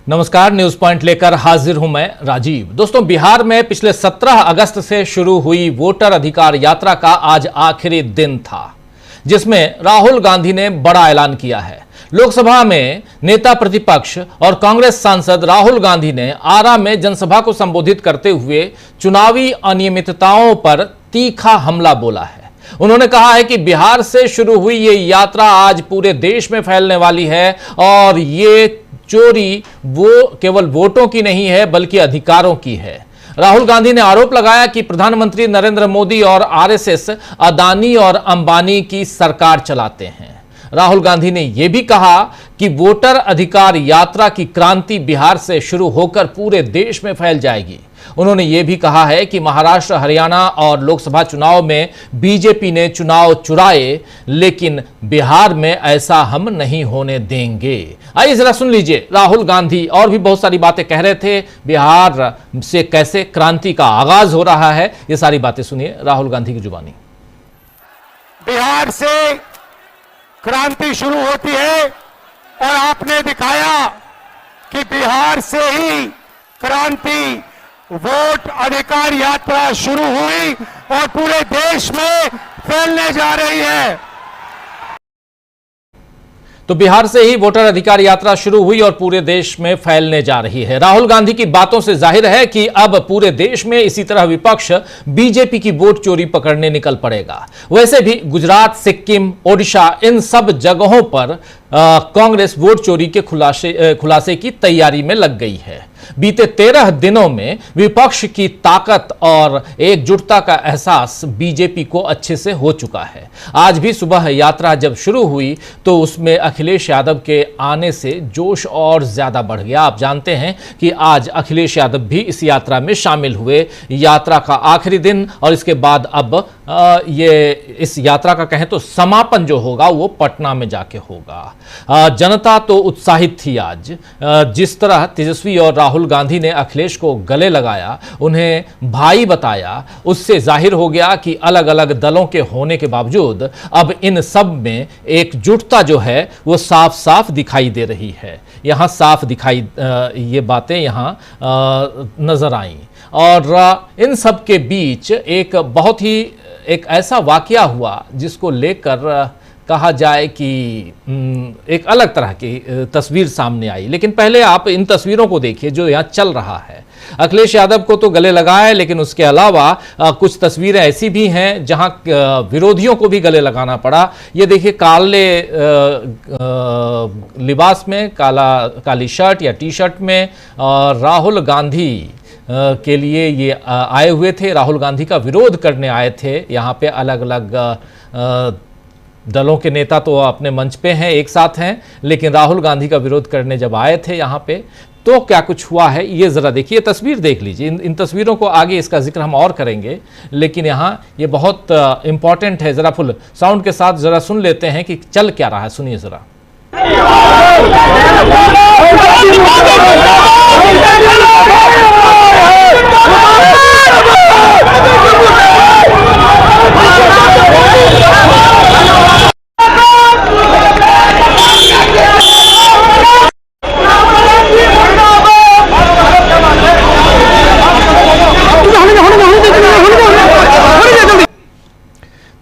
नमस्कार, news point लेकर हाजिर हूं मैं राजीव। दोस्तों, बिहार में पिछले 17 अगस्त से शुरू हुई वोटर अधिकार यात्रा का आज आखिरी दिन था, जिसमें राहुल गांधी ने बड़ा ऐलान किया है। लोकसभा में नेता प्रतिपक्ष और कांग्रेस सांसद राहुल गांधी ने आरा में जनसभा को संबोधित करते हुए चुनावी अनियमितताओं पर तीखा हमला बोला है। उन्होंने कहा है कि बिहार से शुरू हुई ये यात्रा आज पूरे देश में फैलने वाली है और ये चोरी वो केवल वोटों की नहीं है बल्कि अधिकारों की है। राहुल गांधी ने आरोप लगाया कि प्रधानमंत्री नरेंद्र मोदी और आरएसएस अदानी और अंबानी की सरकार चलाते हैं। राहुल गांधी ने यह भी कहा कि वोटर अधिकार यात्रा की क्रांति बिहार से शुरू होकर पूरे देश में फैल जाएगी। उन्होंने यह भी कहा है कि महाराष्ट्र, हरियाणा और लोकसभा चुनाव में बीजेपी ने चुनाव चुराए, लेकिन बिहार में ऐसा हम नहीं होने देंगे। आइए जरा सुन लीजिए, राहुल गांधी और भी बहुत सारी बातें कह रहे थे। बिहार से कैसे क्रांति का आगाज हो रहा है, ये सारी बातें सुनिए राहुल गांधी की जुबानी। बिहार से क्रांति शुरू होती है और आपने दिखाया कि बिहार से ही क्रांति वोट अधिकार यात्रा शुरू हुई और पूरे देश में फैलने जा रही है। तो बिहार से ही वोटर अधिकार यात्रा शुरू हुई और पूरे देश में फैलने जा रही है। राहुल गांधी की बातों से जाहिर है कि अब पूरे देश में इसी तरह विपक्ष बीजेपी की वोट चोरी पकड़ने निकल पड़ेगा। वैसे भी गुजरात, सिक्किम, ओडिशा, इन सब जगहों पर कांग्रेस वोट चोरी के खुलासे की तैयारी में लग गई है। बीते 13 दिनों में विपक्ष की ताकत और एकजुटता का एहसास बीजेपी को अच्छे से हो चुका है। आज भी सुबह यात्रा जब शुरू हुई तो उसमें अखिलेश यादव के आने से जोश और ज्यादा बढ़ गया। आप जानते हैं कि आज अखिलेश यादव भी इस यात्रा में शामिल हुए। यात्रा का आखिरी दिन और इसके बाद अब ये इस यात्रा का कहें तो समापन जो होगा वो पटना में जाके होगा। जनता तो उत्साहित थी आज। जिस तरह तेजस्वी और राहुल गांधी ने अखिलेश को गले लगाया, उन्हें भाई बताया, उससे जाहिर हो गया कि अलग अलग दलों के होने के बावजूद अब इन सब में एकजुटता जो है वो साफ साफ दिखाई दे रही है। यहां साफ दिखाई ये बातें यहां नजर आई। और इन सब के बीच एक ऐसा वाकया हुआ जिसको लेकर कहा जाए कि एक अलग तरह की तस्वीर सामने आई। लेकिन पहले आप इन तस्वीरों को देखिए जो यहाँ चल रहा है। अखिलेश यादव को तो गले लगा है, लेकिन उसके अलावा कुछ तस्वीरें ऐसी भी हैं जहां विरोधियों को भी गले लगाना पड़ा। ये देखिए, काले लिबास में, काली शर्ट या टी शर्ट में राहुल गांधी के लिए ये आए हुए थे। राहुल गांधी का विरोध करने आए थे। यहाँ पे अलग अलग दलों के नेता तो अपने मंच पे हैं, एक साथ हैं, लेकिन राहुल गांधी का विरोध करने जब आए थे यहाँ पे तो क्या कुछ हुआ है ये जरा देखिए, तस्वीर देख लीजिए। इन तस्वीरों को आगे इसका जिक्र हम और करेंगे, लेकिन यहाँ ये बहुत इंपॉर्टेंट है। जरा फुल साउंड के साथ जरा सुन लेते हैं कि चल क्या रहा है। सुनिए जरा।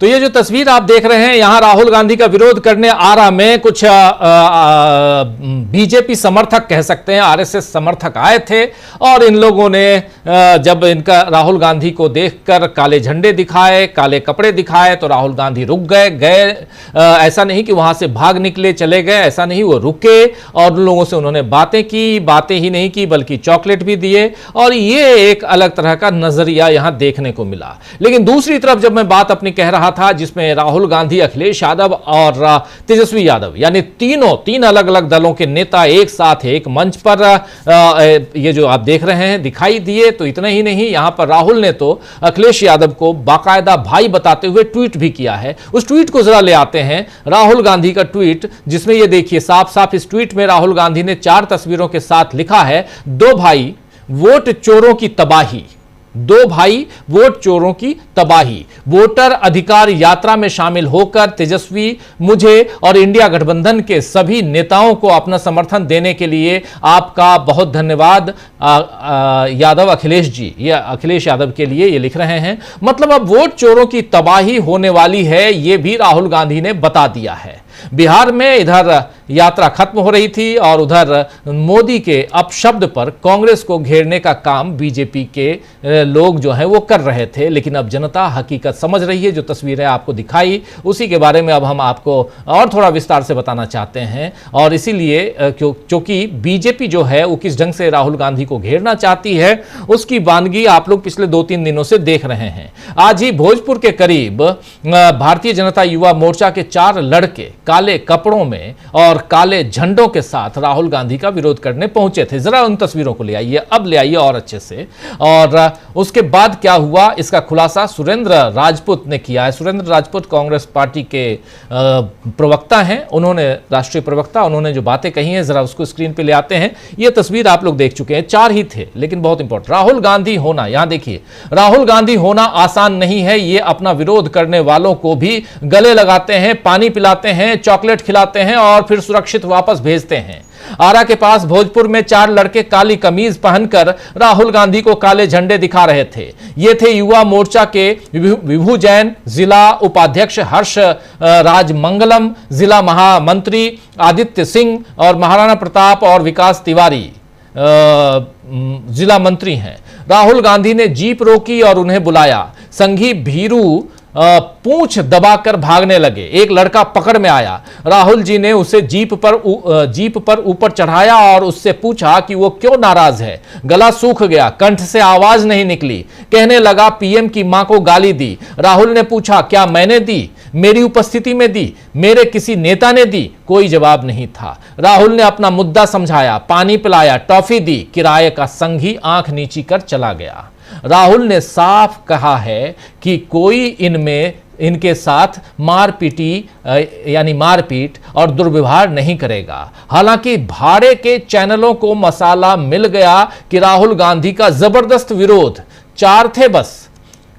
तो ये जो तस्वीर आप देख रहे हैं, यहां राहुल गांधी का विरोध करने आरा में कुछ बीजेपी समर्थक कह सकते हैं, आरएसएस समर्थक आए थे और इन लोगों ने जब इनका राहुल गांधी को देखकर काले झंडे दिखाए, काले कपड़े दिखाए तो राहुल गांधी रुक गए। ऐसा नहीं कि वहां से भाग निकले चले गए, ऐसा नहीं, वो रुके और उन लोगों से उन्होंने बातें की। बातें ही नहीं की बल्कि चॉकलेट भी दिए और ये एक अलग तरह का नजरिया यहां देखने को मिला। लेकिन दूसरी तरफ जब मैं बात अपनी कह रहा था, जिसमें राहुल गांधी, अखिलेश यादव और तेजस्वी यादव यानी तीन अलग अलग दलों के नेता एक साथ एक मंच पर ये जो आप देख रहे हैं दिखाई दिए, तो इतना ही नहीं, यहां पर राहुल ने तो अखिलेश यादव को बाकायदा भाई बताते हुए ट्वीट भी किया है। उस ट्वीट को जरा ले आते हैं, राहुल गांधी का ट्वीट, जिसमें ये देखिए साफ साफ इस ट्वीट में राहुल गांधी ने 4 तस्वीरों के साथ लिखा है, 2 भाई, वोट चोरों की तबाही। दो भाई वोट चोरों की तबाही। वोटर अधिकार यात्रा में शामिल होकर तेजस्वी, मुझे और इंडिया गठबंधन के सभी नेताओं को अपना समर्थन देने के लिए आपका बहुत धन्यवाद। यादव अखिलेश जी, ये अखिलेश यादव के लिए ये लिख रहे हैं। मतलब अब वोट चोरों की तबाही होने वाली है, ये भी राहुल गांधी ने बता दिया है। बिहार में इधर यात्रा खत्म हो रही थी और उधर मोदी के अपशब्द पर कांग्रेस को घेरने का काम बीजेपी के लोग जो हैं वो कर रहे थे, लेकिन अब जनता हकीकत समझ रही है। जो तस्वीरें आपको दिखाई उसी के बारे में अब हम आपको और थोड़ा विस्तार से बताना चाहते हैं। और इसीलिए क्योंकि बीजेपी जो है वो किस ढंग से राहुल गांधी को घेरना चाहती है, उसकी वानगी आप लोग पिछले 2-3 दिनों से देख रहे हैं। आज ही भोजपुर के करीब भारतीय जनता युवा मोर्चा के 4 लड़के काले कपड़ों में और काले झंडों के साथ राहुल गांधी का विरोध करने पहुंचे थे। जरा उन तस्वीरों को ले आइए, अब ले आइए और अच्छे से। और उसके बाद क्या हुआ, इसका खुलासा सुरेंद्र राजपूत ने किया है। सुरेंद्र राजपूत कांग्रेस पार्टी के प्रवक्ता हैं, उन्होंने राष्ट्रीय प्रवक्ता, उन्होंने जो बातें कही हैं जरा उसको स्क्रीन पे ले आते हैं। ये तस्वीर आप लोग देख चुके हैं, 4 ही थे लेकिन बहुत इंपॉर्टेंट। राहुल गांधी होना, यहां देखिए, राहुल गांधी होना आसान नहीं है। ये अपना विरोध करने वालों को भी गले लगाते हैं, पानी पिलाते हैं, चॉकलेट खिलाते हैं और फिर सुरक्षित वापस भेजते हैं। आरा के पास भोजपुर में 4 लड़के काली कमीज पहनकर राहुल गांधी को काले झंडे दिखा रहे थे। ये थे युवा मोर्चा के विभू जैन, जिला उपाध्यक्ष हर्ष राजमंगलम, जिला महामंत्री आदित्य सिंह और महाराणा प्रताप और विकास तिवारी जिला मंत्री हैं। राहुल गांधी ने जीप रोकी और उन्हें बुलाया। संघी भीरू पूंछ दबाकर भागने लगे। एक लड़का पकड़ में आया। राहुल जी ने उसे जीप पर ऊपर चढ़ाया और उससे पूछा कि वो क्यों नाराज है। गला सूख गया, कंठ से आवाज नहीं निकली। कहने लगा पीएम की मां को गाली दी। राहुल ने पूछा क्या मैंने दी, मेरी उपस्थिति में दी, मेरे किसी नेता ने दी? कोई जवाब नहीं था। राहुल ने अपना मुद्दा समझाया, पानी पिलाया, टॉफी दी। किराए का संघी आंख नीची कर चला गया। राहुल ने साफ कहा है कि कोई इनके साथ मारपीट और दुर्व्यवहार नहीं करेगा। हालांकि भाड़े के चैनलों को मसाला मिल गया कि राहुल गांधी का जबरदस्त विरोध। 4 थे बस।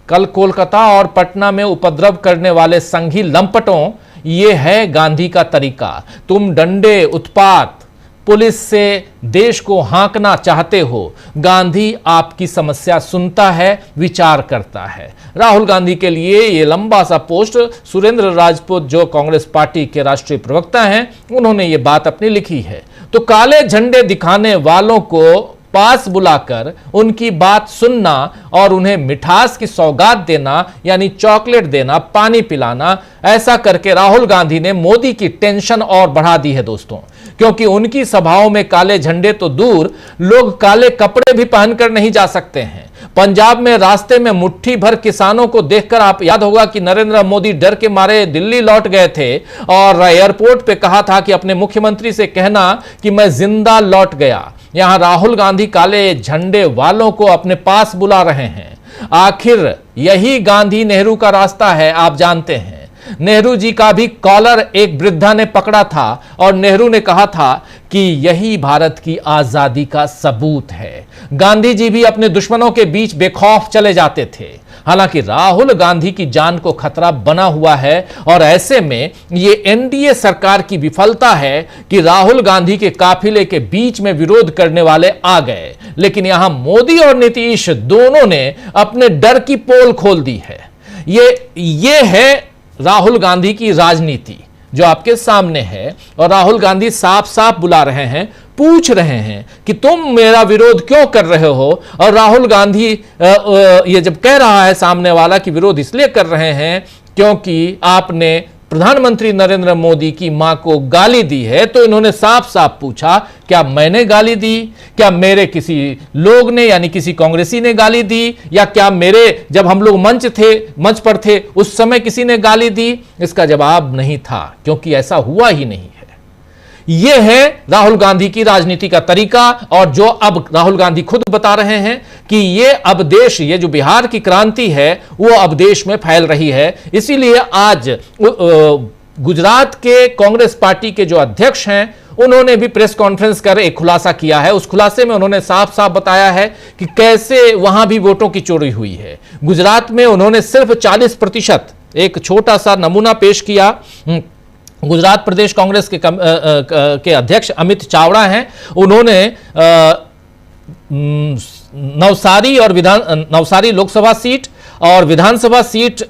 कल कोलकाता और पटना में उपद्रव करने वाले संघी लंपटों, ये है गांधी का तरीका। तुम डंडे, उत्पात, पुलिस से देश को हाँकना चाहते हो। गांधी आपकी समस्या सुनता है, विचार करता है। राहुल गांधी के लिए ये लंबा सा पोस्ट सुरेंद्र राजपूत जो कांग्रेस पार्टी के राष्ट्रीय प्रवक्ता हैं, उन्होंने ये बात अपनी लिखी है। तो काले झंडे दिखाने वालों को पास बुलाकर उनकी बात सुनना और उन्हें मिठास की सौगात देना, यानी चॉकलेट देना, पानी पिलाना, ऐसा करके राहुल गांधी ने मोदी की टेंशन और बढ़ा दी है दोस्तों। क्योंकि उनकी सभाओं में काले झंडे तो दूर, लोग काले कपड़े भी पहनकर नहीं जा सकते हैं। पंजाब में रास्ते में मुट्ठी भर किसानों को देखकर आप याद होगा कि नरेंद्र मोदी डर के मारे दिल्ली लौट गए थे और एयरपोर्ट पे कहा था कि अपने मुख्यमंत्री से कहना कि मैं जिंदा लौट गया। यहां राहुल गांधी काले झंडे वालों को अपने पास बुला रहे हैं। आखिर यही गांधी नेहरू का रास्ता है, आप जानते हैं। नेहरू जी का भी कॉलर एक वृद्धा ने पकड़ा था और नेहरू ने कहा था कि यही भारत की आजादी का सबूत है। गांधी जी भी अपने दुश्मनों के बीच बेखौफ चले जाते थे। हालांकि राहुल गांधी की जान को खतरा बना हुआ है और ऐसे में ये एनडीए सरकार की विफलता है कि राहुल गांधी के काफिले के बीच में विरोध करने वाले आ गए। लेकिन यहां मोदी और नीतीश दोनों ने अपने डर की पोल खोल दी है। ये है राहुल गांधी की राजनीति जो आपके सामने है। और राहुल गांधी साफ साफ बुला रहे हैं, पूछ रहे हैं कि तुम मेरा विरोध क्यों कर रहे हो। और राहुल गांधी ये जब कह रहा है सामने वाला कि विरोध इसलिए कर रहे हैं क्योंकि आपने प्रधानमंत्री नरेंद्र मोदी की मां को गाली दी है, तो इन्होंने साफ साफ पूछा क्या मैंने गाली दी, क्या मेरे किसी लोग ने यानी किसी कांग्रेसी ने गाली दी, या क्या मेरे जब हम लोग मंच पर थे उस समय किसी ने गाली दी? इसका जवाब नहीं था, क्योंकि ऐसा हुआ ही नहीं है। यह है राहुल गांधी की राजनीति का तरीका। और जो अब राहुल गांधी खुद बता रहे हैं कि ये अब देश, ये जो बिहार की क्रांति है वो अब देश में फैल रही है। इसीलिए आज गुजरात के कांग्रेस पार्टी के जो अध्यक्ष हैं उन्होंने भी प्रेस कॉन्फ्रेंस कर एक खुलासा किया है। उस खुलासे में उन्होंने साफ साफ बताया है कि कैसे वहां भी वोटों की चोरी हुई है। गुजरात में उन्होंने सिर्फ 40%, एक छोटा सा नमूना पेश किया। गुजरात प्रदेश कांग्रेस के अध्यक्ष अमित चावड़ा हैं। उन्होंने नवसारी लोकसभा सीट और विधानसभा सीट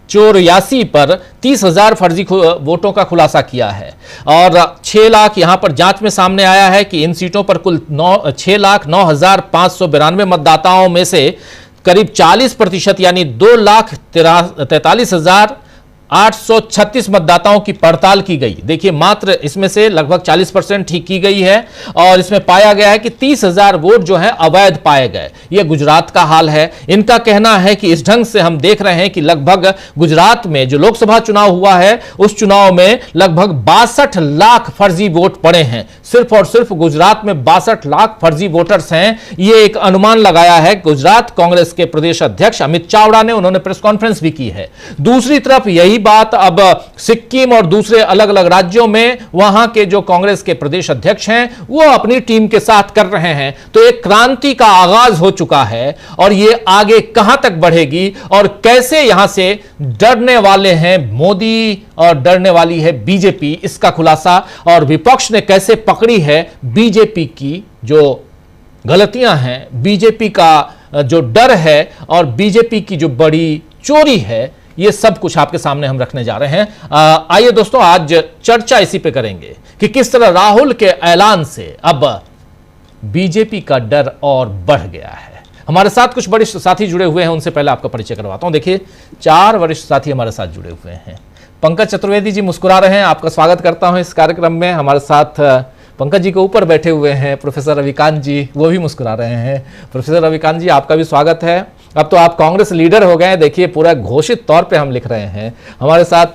84 पर 30,000 फर्जी वोटों का खुलासा किया है और 6 लाख यहां पर जांच में सामने आया है कि इन सीटों पर कुल 6,09,592 मतदाताओं में से करीब 40% यानी 2,43,836 मतदाताओं की पड़ताल की गई। देखिए, मात्र इसमें से लगभग 40% ही की गई है और इसमें पाया गया है कि 30,000 वोट जो है अवैध पाए गए। यह गुजरात का हाल है। इनका कहना है कि इस ढंग से हम देख रहे हैं कि लगभग गुजरात में जो लोकसभा चुनाव हुआ है उस चुनाव में लगभग 62 लाख फर्जी वोट पड़े हैं। सिर्फ और सिर्फ गुजरात में 62 लाख फर्जी वोटर्स हैं। यह एक अनुमान लगाया है गुजरात कांग्रेस के प्रदेश अध्यक्ष अमित चावड़ा ने। उन्होंने प्रेस कॉन्फ्रेंस भी की है। दूसरी तरफ यही बात अब सिक्किम और दूसरे अलग अलग राज्यों में वहां के जो कांग्रेस के प्रदेश अध्यक्ष हैं वो अपनी टीम के साथ कर रहे हैं। तो एक क्रांति का आगाज हो चुका है और ये आगे कहां तक बढ़ेगी और कैसे यहां से डरने वाले हैं मोदी और डरने वाली है बीजेपी, इसका खुलासा, और विपक्ष ने कैसे पकड़ी है बीजेपी की जो गलतियां हैं, बीजेपी का जो डर है और बीजेपी की जो बड़ी चोरी है, ये सब कुछ आपके सामने हम रखने जा रहे हैं। आइए दोस्तों, आज चर्चा इसी पे करेंगे कि किस तरह राहुल के ऐलान से अब बीजेपी का डर और बढ़ गया है। हमारे साथ कुछ वरिष्ठ साथी जुड़े हुए हैं, उनसे पहले आपका परिचय करवाता हूं। देखिए, 4 वरिष्ठ साथी हमारे साथ जुड़े हुए हैं। पंकज चतुर्वेदी जी मुस्कुरा रहे हैं, आपका स्वागत करता हूं इस कार्यक्रम में। हमारे साथ पंकज जी के ऊपर बैठे हुए हैं प्रोफेसर रविकांत जी, वो भी मुस्कुरा रहे हैं। प्रोफेसर रविकांत जी, आपका भी स्वागत है। अब तो आप कांग्रेस लीडर हो गए हैं, देखिए पूरा घोषित तौर पे हम लिख रहे हैं। हमारे साथ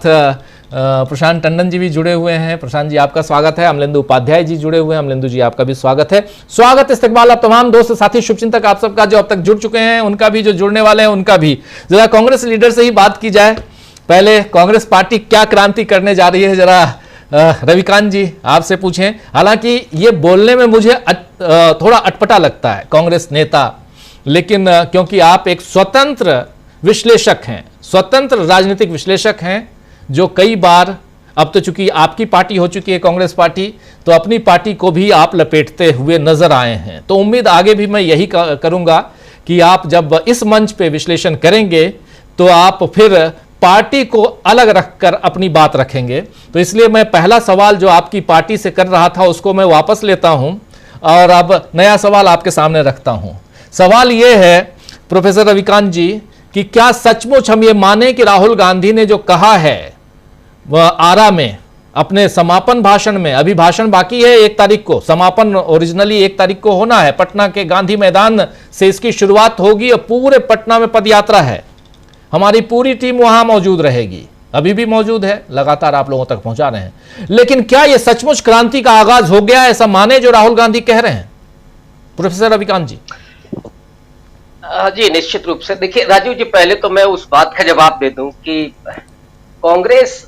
प्रशांत टंडन जी भी जुड़े हुए हैं। प्रशांत जी, आपका स्वागत है। अमलेंदु उपाध्याय जी जुड़े हुए हैं। अमलेंदु जी, आपका भी स्वागत है। स्वागत इस्तकबाल आप तमाम दोस्त साथी शुभचिंतक आप सबका जो अब तक जुड़ चुके हैं, उनका भी, जो जुड़ने वाले हैं उनका भी। जरा कांग्रेस लीडर से ही बात की जाए। पहले कांग्रेस पार्टी क्या क्रांति करने जा रही है, जरा रविकांत जी आपसे पूछें। हालांकि ये बोलने में मुझे थोड़ा अटपटा लगता है कांग्रेस नेता, लेकिन क्योंकि आप एक स्वतंत्र विश्लेषक हैं, स्वतंत्र राजनीतिक विश्लेषक हैं, जो कई बार, अब तो चूंकि आपकी पार्टी हो चुकी है कांग्रेस पार्टी, तो अपनी पार्टी को भी आप लपेटते हुए नजर आए हैं। तो उम्मीद आगे भी मैं यही करूंगा कि आप जब इस मंच पे विश्लेषण करेंगे तो आप फिर पार्टी को अलग रखकर अपनी बात रखेंगे। तो इसलिए मैं पहला सवाल जो आपकी पार्टी से कर रहा था उसको मैं वापस लेता हूं और अब नया सवाल आपके सामने रखता हूं। सवाल यह है प्रोफेसर रविकांत जी कि क्या सचमुच हम ये माने कि राहुल गांधी ने जो कहा है वह आरा में अपने समापन भाषण में, अभी भाषण बाकी है 1 तारीख को, समापन ओरिजिनली 1 तारीख को होना है, पटना के गांधी मैदान से इसकी शुरुआत होगी और पूरे पटना में पदयात्रा है। हमारी पूरी टीम वहां मौजूद रहेगी, अभी भी मौजूद है, लगातार आप लोगों तक पहुंचा रहे हैं। लेकिन क्या यह सचमुच क्रांति का आगाज हो गया, ऐसा माने जो राहुल गांधी कह रहे हैं? प्रोफेसर रविकांत जी। जी निश्चित रूप से। देखिए राजीव जी, पहले तो मैं उस बात का जवाब दे दूं कि कांग्रेस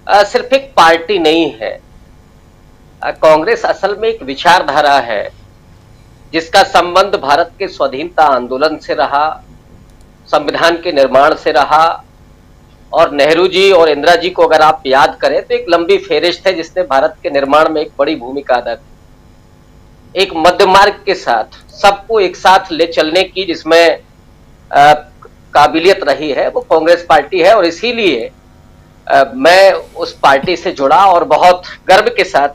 सिर्फ एक पार्टी नहीं है। कांग्रेस असल में एक विचारधारा है जिसका संबंध भारत के स्वाधीनता आंदोलन से रहा, संविधान के निर्माण से रहा, और नेहरू जी और इंदिरा जी को अगर आप याद करें तो एक लंबी फेरिस्त है जिसने भारत के निर्माण में एक बड़ी भूमिका अदा की। एक मध्य मार्ग के साथ सबको एक साथ ले चलने की जिसमें काबिलियत रही है, वो कांग्रेस पार्टी है। और इसीलिए मैं उस पार्टी से जुड़ा और बहुत गर्व के साथ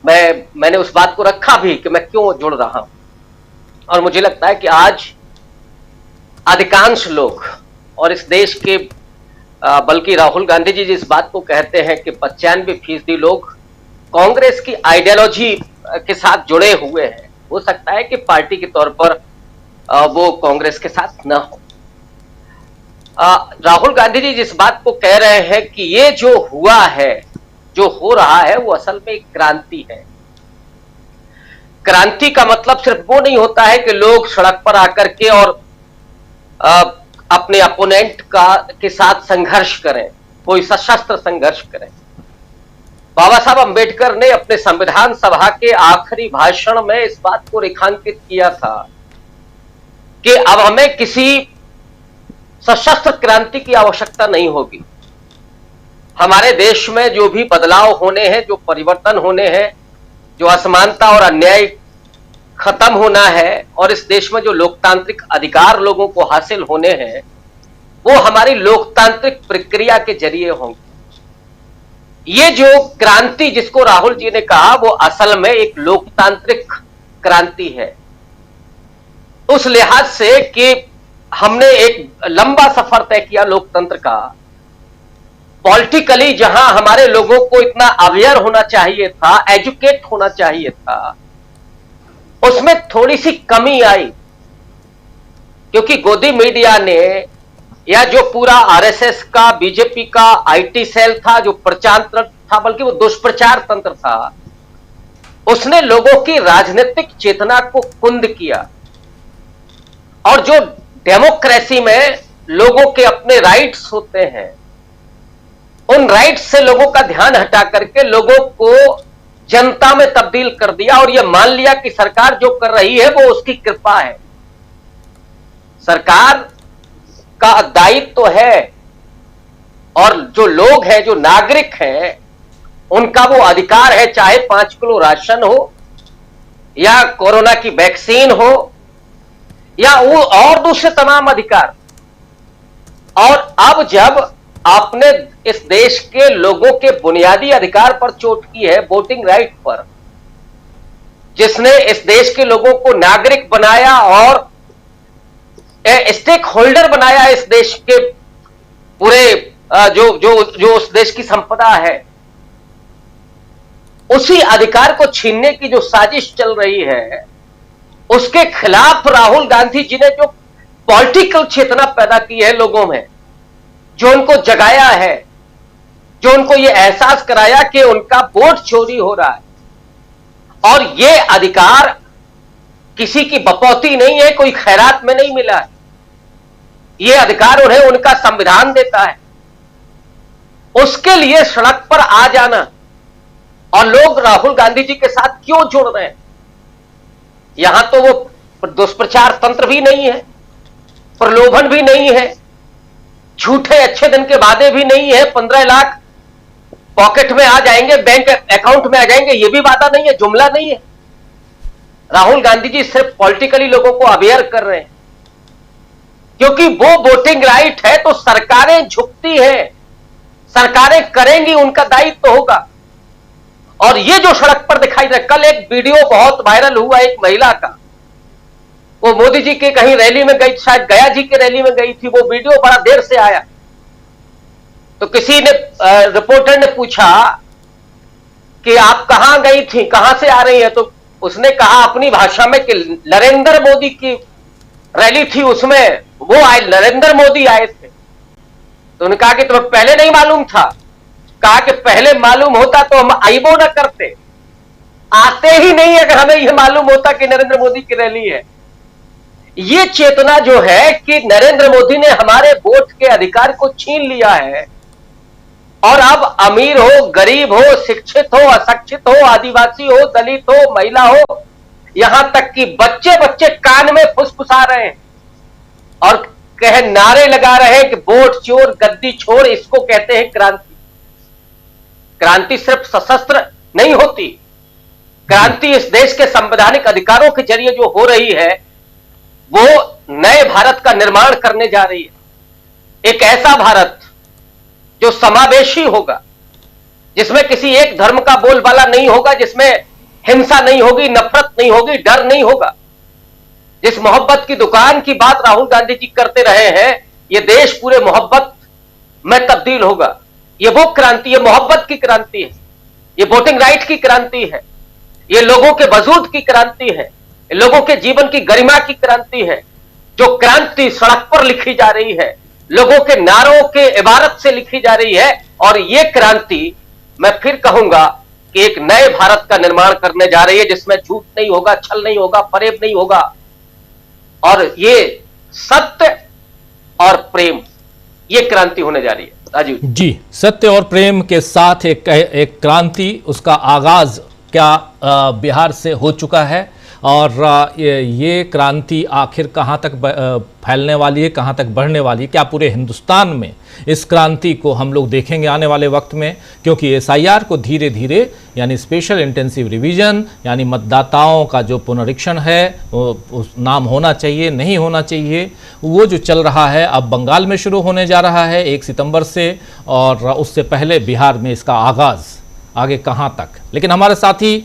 मैंने उस बात को रखा भी कि मैं क्यों जुड़ रहा हूं। और मुझे लगता है कि आज अधिकांश लोग और इस देश के बल्कि राहुल गांधी जी जिस बात को कहते हैं कि 95% लोग कांग्रेस की आइडियोलॉजी के साथ जुड़े हुए हैं। हो सकता है कि पार्टी के तौर पर वो कांग्रेस के साथ न हो। राहुल गांधी जी जिस बात को कह रहे हैं कि ये जो हुआ है, जो हो रहा है, वो असल में एक क्रांति है। क्रांति का मतलब सिर्फ वो नहीं होता है कि लोग सड़क पर आकर के और अपने अपोनेंट के साथ संघर्ष करें, कोई सशस्त्र संघर्ष करें। बाबा साहब अंबेडकर ने अपने संविधान सभा के आखिरी भाषण में इस बात को रेखांकित किया था कि अब हमें किसी सशस्त्र क्रांति की आवश्यकता नहीं होगी। हमारे देश में जो भी बदलाव होने हैं, जो परिवर्तन होने हैं, जो असमानता और अन्याय खत्म होना है और इस देश में जो लोकतांत्रिक अधिकार लोगों को हासिल होने हैं, वो हमारी लोकतांत्रिक प्रक्रिया के जरिए होंगे। ये जो क्रांति जिसको राहुल जी ने कहा, वो असल में एक लोकतांत्रिक क्रांति है, उस लिहाज से कि हमने एक लंबा सफर तय किया लोकतंत्र का। पॉलिटिकली जहां हमारे लोगों को इतना अवेयर होना चाहिए था, एजुकेट होना चाहिए था, उसमें थोड़ी सी कमी आई, क्योंकि गोदी मीडिया ने या जो पूरा आरएसएस का, बीजेपी का आईटी सेल था, जो प्रचार तंत्र था, बल्कि वो दुष्प्रचार तंत्र था, उसने लोगों की राजनीतिक चेतना को कुंद किया। और जो डेमोक्रेसी में लोगों के अपने राइट्स होते हैं, उन राइट्स से लोगों का ध्यान हटा करके लोगों को जनता में तब्दील कर दिया और यह मान लिया कि सरकार जो कर रही है वो उसकी कृपा है। सरकार का दायित्व तो है, और जो लोग हैं, जो नागरिक हैं, उनका वो अधिकार है, चाहे 5 किलो राशन हो या कोरोना की वैक्सीन हो या वो और दूसरे तमाम अधिकार। और अब जब आपने इस देश के लोगों के बुनियादी अधिकार पर चोट की है, वोटिंग राइट पर, जिसने इस देश के लोगों को नागरिक बनाया और स्टेक होल्डर बनाया इस देश के पूरे जो उस देश की संपदा है, उसी अधिकार को छीनने की जो साजिश चल रही है, उसके खिलाफ राहुल गांधी जी ने जो पॉलिटिकल चेतना पैदा की है लोगों में, जो उनको जगाया है, जो उनको यह एहसास कराया कि उनका वोट चोरी हो रहा है और यह अधिकार किसी की बपौती नहीं है, कोई खैरात में नहीं मिला है, यह अधिकार उन्हें उनका संविधान देता है। उसके लिए सड़क पर आ जाना, और लोग राहुल गांधी जी के साथ क्यों जुड़ रहे हैं? यहां तो वो दुष्प्रचार तंत्र भी नहीं है, प्रलोभन भी नहीं है, झूठे अच्छे दिन के वादे भी नहीं है, 15 लाख पॉकेट में आ जाएंगे, बैंक अकाउंट में आ जाएंगे, ये भी वादा नहीं है, जुमला नहीं है। राहुल गांधी जी सिर्फ पॉलिटिकली लोगों को अवेयर कर रहे हैं, क्योंकि वो वोटिंग राइट है तो सरकारें झुकती हैं, सरकारें करेंगी, उनका दायित्व तो होगा। और ये जो सड़क पर दिखाई दे, कल एक वीडियो बहुत वायरल हुआ एक महिला का, वो मोदी जी के कहीं रैली में गई, शायद गया जी के रैली में गई थी, वो वीडियो बड़ा देर से आया, तो किसी ने रिपोर्टर ने पूछा कि आप कहां गई थी, कहां से आ रही है, तो उसने कहा अपनी भाषा में कि नरेंद्र मोदी की रैली थी, उसमें वो आए, नरेंद्र मोदी आए थे। तो उन्होंने कहा कि तुम्हें पहले नहीं मालूम था? कहा कि पहले मालूम होता तो हम आईबो न करते, आते ही नहीं अगर हमें यह मालूम होता कि नरेंद्र मोदी की रैली है। ये चेतना जो है कि नरेंद्र मोदी ने हमारे वोट के अधिकार को छीन लिया है, और अब अमीर हो, गरीब हो, शिक्षित हो, अशिक्षित हो, आदिवासी हो, दलित हो, महिला हो, यहां तक कि बच्चे बच्चे कान में फुसफुसा रहे हैं और कहे, नारे लगा रहे हैं कि वोट चोर, गद्दी छोड़, इसको कहते हैं क्रांति। क्रांति सिर्फ सशस्त्र नहीं होती, क्रांति इस देश के संवैधानिक अधिकारों के जरिए जो हो रही है, वो नए भारत का निर्माण करने जा रही है। एक ऐसा भारत जो समावेशी होगा, जिसमें किसी एक धर्म का बोलबाला नहीं होगा, जिसमें हिंसा नहीं होगी, नफरत नहीं होगी, डर नहीं होगा। जिस मोहब्बत की दुकान की बात राहुल गांधी जी करते रहे हैं, ये देश पूरे मोहब्बत में तब्दील होगा। ये वो क्रांति, ये मोहब्बत की क्रांति है, ये वोटिंग राइट की क्रांति है, ये लोगों के वजूद की क्रांति है, लोगों के जीवन की गरिमा की क्रांति है। जो क्रांति सड़क पर लिखी जा रही है, लोगों के नारों के इबारत से लिखी जा रही है, और ये क्रांति मैं फिर कहूंगा कि एक नए भारत का निर्माण करने जा रही है, जिसमें झूठ नहीं होगा, छल नहीं होगा, फरेब नहीं होगा, और ये सत्य और प्रेम, ये क्रांति होने जा रही है। राजीव जी, सत्य और प्रेम के साथ एक क्रांति, उसका आगाज क्या बिहार से हो चुका है और ये क्रांति आखिर कहाँ तक फैलने वाली है, कहाँ तक बढ़ने वाली है, क्या पूरे हिंदुस्तान में इस क्रांति को हम लोग देखेंगे आने वाले वक्त में? क्योंकि एसआईआर को धीरे धीरे यानी स्पेशल इंटेंसिव रिवीजन यानी मतदाताओं का जो पुनरीक्षण है, उस नाम होना चाहिए नहीं होना चाहिए, वो जो चल रहा है अब बंगाल में शुरू होने जा रहा है 1 सितंबर से, और उससे पहले बिहार में इसका आगाज़ आगे कहाँ तक। लेकिन हमारे साथी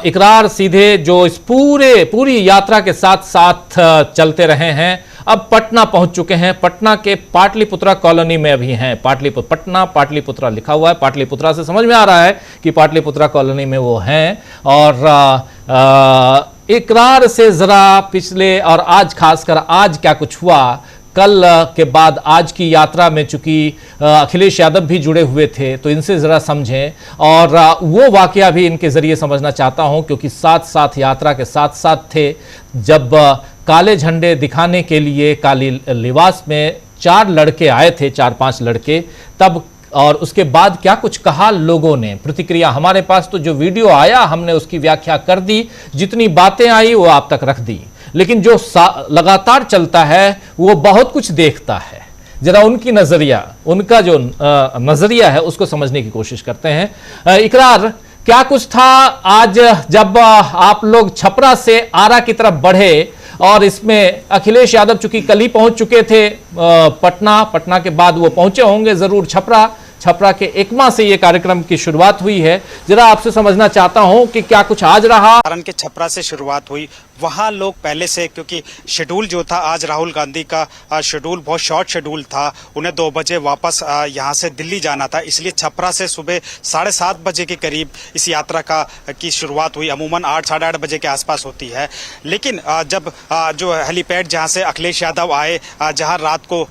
इकरार सीधे जो इस पूरी यात्रा के साथ साथ चलते रहे हैं, अब पटना पहुंच चुके हैं। पटना के पाटलिपुत्रा कॉलोनी में अभी हैं। पटना पाटलिपुत्रा लिखा हुआ है, पाटलिपुत्रा से समझ में आ रहा है कि पाटलिपुत्रा कॉलोनी में वो हैं। और इकरार से जरा पिछले और आज, खासकर आज क्या कुछ हुआ, कल के बाद आज की यात्रा में चूंकि अखिलेश यादव भी जुड़े हुए थे, तो इनसे ज़रा समझें और वो वाकया भी इनके ज़रिए समझना चाहता हूं, क्योंकि साथ साथ यात्रा के साथ साथ थे जब काले झंडे दिखाने के लिए काली लिबास में 4 लड़के आए थे, 4-5 लड़के, तब और उसके बाद क्या कुछ कहा लोगों ने, प्रतिक्रिया हमारे पास तो जो वीडियो आया हमने उसकी व्याख्या कर दी, जितनी बातें आई वो आप तक रख दी, लेकिन जो लगातार चलता है वो बहुत कुछ देखता है। जरा उनकी नजरिया, उनका जो नजरिया है उसको समझने की कोशिश करते हैं। इकरार, क्या कुछ था आज जब आप लोग छपरा से आरा की तरफ बढ़े और इसमें अखिलेश यादव चूंकि कल ही पहुंच चुके थे पटना के बाद वो पहुंचे होंगे जरूर छपरा के एकमा से ये कार्यक्रम की शुरुआत हुई है। जरा आपसे समझना चाहता हूं कि क्या कुछ आज रहा। कारण के छपरा से शुरुआत हुई, वहां लोग पहले से, क्योंकि शेड्यूल जो था आज राहुल गांधी का शेड्यूल बहुत शॉर्ट शेड्यूल था, उन्हें 2 बजे वापस यहां से दिल्ली जाना था, इसलिए छपरा से सुबह 7:30 बजे के करीब इस यात्रा की शुरुआत हुई। अमूमन 8, 8:30 बजे के आसपास होती है, लेकिन जब जो हेलीपैड जहां से अखिलेश यादव आए, जहां रात को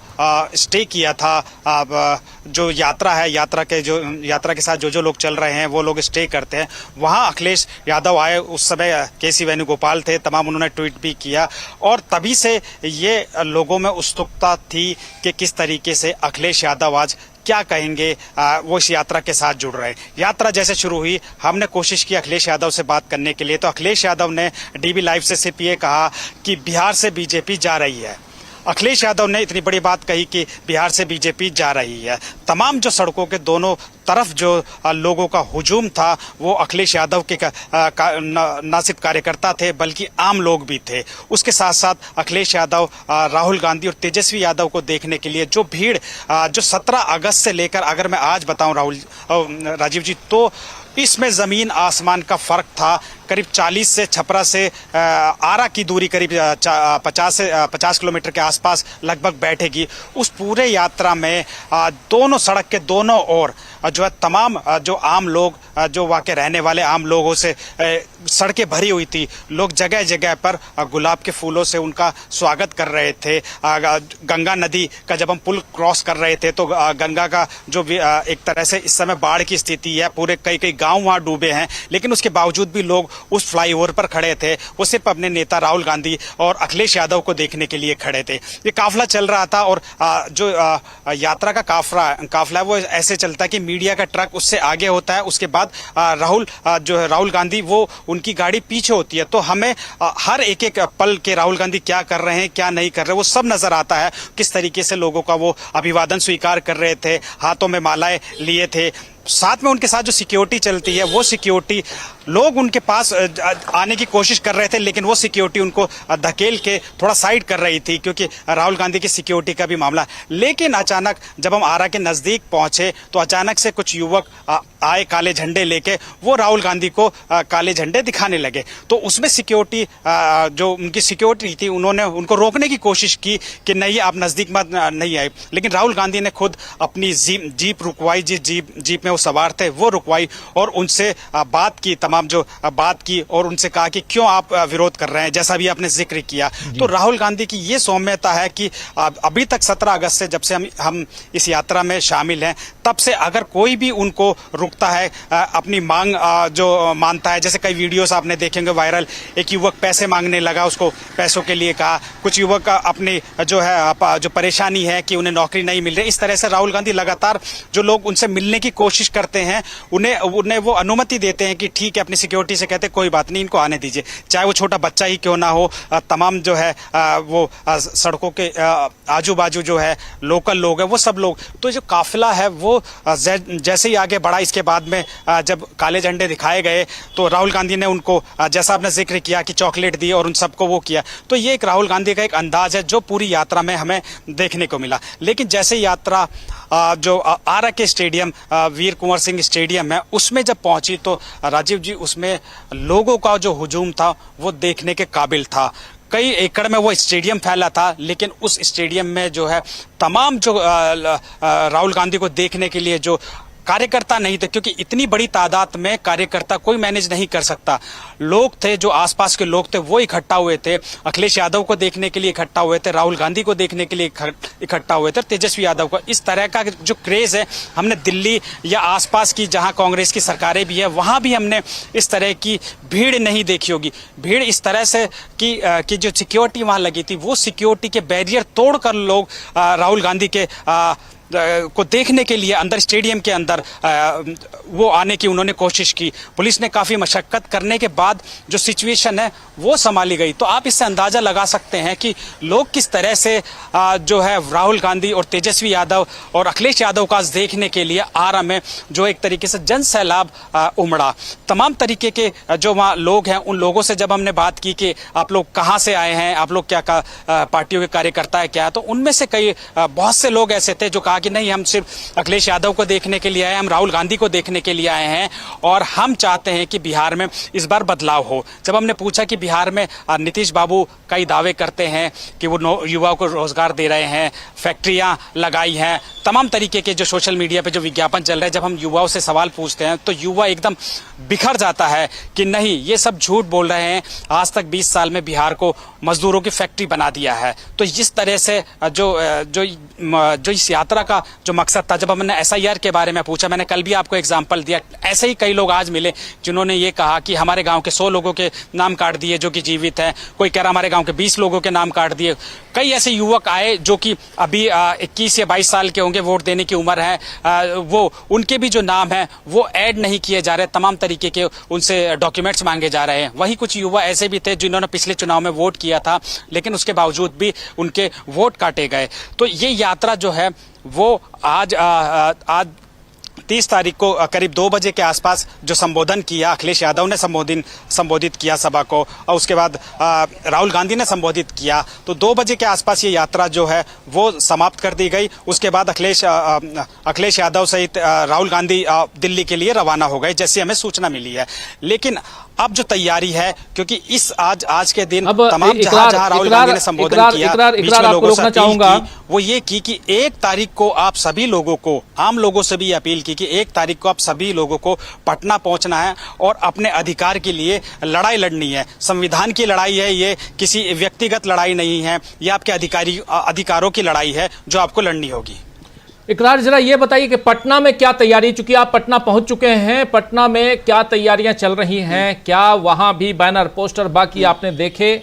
स्टे किया था, जो यात्रा है, यात्रा के साथ जो लोग चल रहे हैं वो लोग स्टे करते हैं, वहां अखिलेश यादव आए। उस समय केसी वेणुगोपाल थे, तमाम उन्होंने ट्वीट भी किया और तभी से ये लोगों में उत्सुकता थी कि किस तरीके से अखिलेश यादव आज क्या कहेंगे, वो इस यात्रा के साथ जुड़ रहे हैं। यात्रा जैसे शुरू हुई, हमने कोशिश की अखिलेश यादव से बात करने के लिए, तो अखिलेश यादव ने डीबी लाइव से सिर्फ ये कहा कि बिहार से बीजेपी जा रही है। अखिलेश यादव ने इतनी बड़ी बात कही कि बिहार से बीजेपी जा रही है। तमाम जो सड़कों के दोनों तरफ जो लोगों का हुजूम था वो अखिलेश यादव के न सिर्फ कार्यकर्ता थे बल्कि आम लोग भी थे। उसके साथ साथ अखिलेश यादव, राहुल गांधी और तेजस्वी यादव को देखने के लिए जो भीड़ जो 17 अगस्त से लेकर, अगर मैं आज बताऊं राजीव जी, तो इसमें जमीन आसमान का फर्क था। करीब 40 से छपरा से आरा की दूरी करीब 50 किलोमीटर के आसपास लगभग बैठेगी। उस पूरे यात्रा में दोनों सड़क के दोनों ओर जो है तमाम जो आम लोग, जो वहाँ के रहने वाले आम लोगों से सड़कें भरी हुई थी। लोग जगह जगह पर गुलाब के फूलों से उनका स्वागत कर रहे थे। गंगा नदी का जब हम पुल क्रॉस कर रहे थे तो गंगा का जो एक तरह से इस समय बाढ़ की स्थिति है, पूरे कई गांव वहां डूबे हैं, लेकिन उसके बावजूद भी लोग उस फ्लाईओवर पर खड़े थे। वो सिर्फ अपने नेता राहुल गांधी और अखिलेश यादव को देखने के लिए खड़े थे। ये काफिला चल रहा था और जो यात्रा का काफिला है वो ऐसे चलता है कि मीडिया का ट्रक उससे आगे होता है, उसके बाद राहुल गांधी वो उनकी गाड़ी पीछे होती है। तो हमें हर एक पल के राहुल गांधी क्या कर रहे हैं, क्या नहीं कर रहे, वो सब नजर आता है। किस तरीके से लोगों का वो अभिवादन स्वीकार कर रहे थे, हाथों में मालाएं लिए थे। साथ में उनके साथ जो सिक्योरिटी चलती है, वो सिक्योरिटी लोग उनके पास आने की कोशिश कर रहे थे, लेकिन वो सिक्योरिटी उनको धकेल के थोड़ा साइड कर रही थी, क्योंकि राहुल गांधी की सिक्योरिटी का भी मामला। लेकिन अचानक जब हम आरा के नजदीक पहुंचे तो अचानक से कुछ युवक आए काले झंडे लेके, वो राहुल गांधी को काले झंडे दिखाने लगे। तो उसमें सिक्योरिटी, जो उनकी सिक्योरिटी थी, उन्होंने उनको रोकने की कोशिश की कि नहीं, आप नजदीक मत नहीं आए। लेकिन राहुल गांधी ने खुद अपनी जीप रुकवाई। जिस जीप में में वो सवार थे वो रुकवाई और उनसे बात की, तमाम जो बात की और उनसे कहा कि क्यों आप विरोध कर रहे हैं, जैसा भी आपने जिक्र किया। तो राहुल गांधी की ये सौम्यता है कि अभी तक 17 अगस्त से जब से हम इस यात्रा में शामिल हैं, तब से अगर कोई भी उनको रुकता है, अपनी मांग जो मानता है, जैसे कई वीडियोस आपने देखेंगे वायरल, एक युवक पैसे मांगने लगा, उसको पैसों के लिए कहा, कुछ युवक अपनी जो है जो परेशानी है कि उन्हें नौकरी नहीं मिल रही, इस तरह से राहुल गांधी लगातार जो लोग उनसे मिलने की कोशिश करते हैं उन्हें वो अनुमति देते हैं कि ठीक है, अपनी सिक्योरिटी से कहते कोई बात नहीं, इनको आने दीजिए, चाहे वो छोटा बच्चा ही क्यों ना हो। तमाम जो है वो सड़कों के आजू बाजू जो है लोकल लोग हैं, वो सब लोग, तो जो काफिला है वो जैसे ही आगे बढ़ा, इसके बाद में जब काले झंडे दिखाए गए तो राहुल गांधी ने उनको, जैसा आपने जिक्र किया कि चॉकलेट दी और उन सबको वो किया, तो ये एक राहुल गांधी का एक अंदाज है जो पूरी यात्रा में हमें देखने को मिला। लेकिन जैसे यात्रा जो आरा के स्टेडियम, वीर कुंवर सिंह स्टेडियम है, उसमें जब पहुंची तो राजीव जी उसमें लोगों का जो हुजूम था वो देखने के काबिल था। कई एकड़ में वो स्टेडियम फैला था, लेकिन उस स्टेडियम में जो है तमाम जो राहुल गांधी को देखने के लिए जो कार्यकर्ता नहीं थे, क्योंकि इतनी बड़ी तादाद में कार्यकर्ता कोई मैनेज नहीं कर सकता। लोग थे, जो आसपास के लोग थे वो इकट्ठा हुए थे, अखिलेश यादव को देखने के लिए इकट्ठा हुए थे, राहुल गांधी को देखने के लिए इकट्ठा हुए थे, तेजस्वी यादव को। इस तरह का जो क्रेज है हमने दिल्ली या आसपास की जहां कांग्रेस की सरकारें भी है वहां भी हमने इस तरह की भीड़ नहीं देखी होगी। भीड़ इस तरह से कि जो सिक्योरिटी वहां लगी थी, वो सिक्योरिटी के बैरियर तोड़कर लोग राहुल गांधी के को देखने के लिए अंदर स्टेडियम के अंदर वो आने की उन्होंने कोशिश की। पुलिस ने काफ़ी मशक्कत करने के बाद जो सिचुएशन है वो संभाली गई। तो आप इससे अंदाज़ा लगा सकते हैं कि लोग किस तरह से जो है राहुल गांधी और तेजस्वी यादव और अखिलेश यादव का देखने के लिए आरा में जो एक तरीके से जन सैलाब उमड़ा। तमाम तरीके के जो वहाँ लोग हैं, उन लोगों से जब हमने बात की कि आप लोग कहाँ से आए हैं, आप लोग क्या पार्टियों के कार्यकर्ता है क्या, तो उनमें से कई बहुत से लोग ऐसे थे जो कहा कि नहीं, हम सिर्फ अखिलेश यादव को देखने के लिए आए, हम राहुल गांधी को देखने के लिए आए हैं और हम चाहते हैं कि बिहार में इस बार बदलाव हो। जब हमने पूछा कि बिहार में नीतीश बाबू कई दावे करते हैं कि वो युवाओं को रोजगार दे रहे हैं, फैक्ट्रियां लगाई हैं, तमाम तरीके के जो सोशल मीडिया पे जो विज्ञापन चल रहे हैं, जब हम युवाओं से सवाल पूछते हैं तो युवा एकदम बिखर जाता है कि नहीं, ये सब झूठ बोल रहे हैं, आज तक 20 साल में बिहार को मजदूरों की फैक्ट्री बना दिया है। तो जिस तरह से जो इस यात्रा का जो मकसद था, जब हमने SIR के बारे में पूछा, मैंने कल भी आपको एग्जांपल दिया, ऐसे ही कई लोग आज मिले जिन्होंने ये कहा कि हमारे गांव के 100 लोगों के नाम काट दिए जो कि जीवित हैं, कोई कह रहा हमारे गांव के 20 लोगों के नाम काट दिए। कई ऐसे युवक आए जो कि अभी 21 या 22 साल के होंगे, वोट देने की उम्र है, वो उनके भी जो नाम है वो ऐड नहीं किए जा रहे, तमाम तरीके के उनसे डॉक्यूमेंट्स मांगे जा रहे हैं। वही कुछ युवा ऐसे भी थे जिन्होंने पिछले चुनाव में वोट किया था, लेकिन उसके बावजूद भी उनके वोट काटे गए। तो ये यात्रा जो है वो आज 30 तारीख को करीब 2 बजे के आसपास जो संबोधन किया, अखिलेश यादव ने संबोधित किया सभा को, और उसके बाद राहुल गांधी ने संबोधित किया, तो 2 बजे के आसपास ये यात्रा जो है वो समाप्त कर दी गई। उसके बाद अखिलेश यादव सहित राहुल गांधी दिल्ली के लिए रवाना हो गए, जैसी हमें सूचना मिली है। लेकिन अब जो तैयारी है, क्योंकि इस आज के दिन तमाम जहां राहुल गांधी ने संबोधन किया, बीच में लोगों से अपील की, वो ये की कि 1 तारीख को आप सभी लोगों को, आम लोगों से भी अपील की कि 1 तारीख को आप सभी लोगों को पटना पहुंचना है और अपने अधिकार के लिए लड़ाई लड़नी है। संविधान की लड़ाई है, ये किसी व्यक्तिगत लड़ाई नहीं है, ये आपके अधिकारों की लड़ाई है जो आपको लड़नी होगी। इकरार, जरा ये बताइए कि पटना में क्या तैयारी, चूंकि आप पटना पहुंच चुके हैं, पटना में क्या तैयारियां चल रही हैं, क्या वहां भी बैनर पोस्टर बाकी आपने देखे?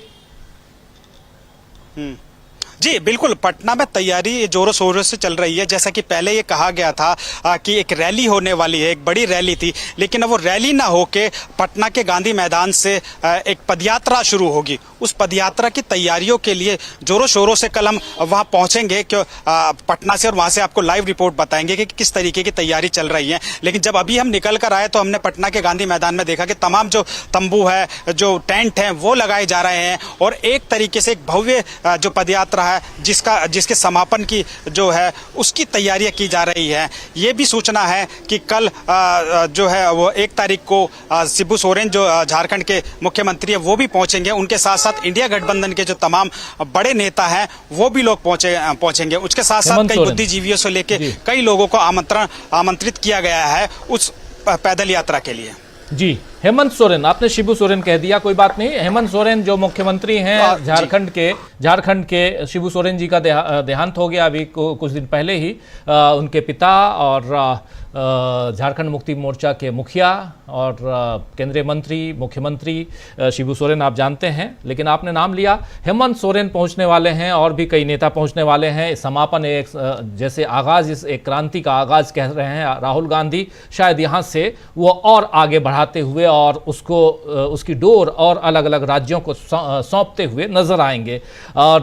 जी बिल्कुल, पटना में तैयारी जोरों शोरों से चल रही है। जैसा कि पहले ये कहा गया था कि एक रैली होने वाली है, एक बड़ी रैली थी, लेकिन अब वो रैली ना होके पटना के गांधी मैदान से एक पदयात्रा शुरू होगी। उस पदयात्रा की तैयारियों के लिए जोरों शोरों से कल हम वहां पहुंचेंगे पटना से, और वहां से आपको लाइव रिपोर्ट बताएंगे कि किस तरीके की तैयारी चल रही है। लेकिन जब अभी हम निकल कर आए तो हमने पटना के गांधी मैदान में देखा कि तमाम जो तंबू है, जो टेंट हैं, वो लगाए जा रहे हैं और एक तरीके से एक भव्य जो पदयात्रा है जिसके समापन की जो है उसकी तैयारियां की जा रही है। ये भी सूचना है कि कल जो है वो 1 तारीख को शिबू सोरेन जो झारखंड के मुख्यमंत्री है वो भी पहुंचेंगे। उनके साथ साथ इंडिया गठबंधन के जो तमाम बड़े नेता हैं वो भी लोग पहुंचेंगे। उसके साथ साथ कई बुद्धिजीवियों से लेकर कई लोगों को आमंत्रित किया गया है उस पैदल यात्रा के लिए। जी, हेमंत सोरेन, आपने शिबू सोरेन कह दिया, कोई बात नहीं। हेमंत सोरेन जो मुख्यमंत्री हैं झारखंड के शिबू सोरेन जी का देहांत हो गया अभी कुछ दिन पहले ही। उनके पिता और झारखंड मुक्ति मोर्चा के मुखिया और केंद्रीय मंत्री, मुख्यमंत्री शिबू सोरेन आप जानते हैं, लेकिन आपने नाम लिया, हेमंत सोरेन पहुंचने वाले हैं और भी कई नेता पहुंचने वाले हैं। समापन एक जैसे आगाज, इस एक क्रांति का आगाज कह रहे हैं राहुल गांधी, शायद यहाँ से वो और आगे बढ़ाते हुए और उसकी डोर और अलग अलग राज्यों को सौंपते हुए नजर आएंगे। और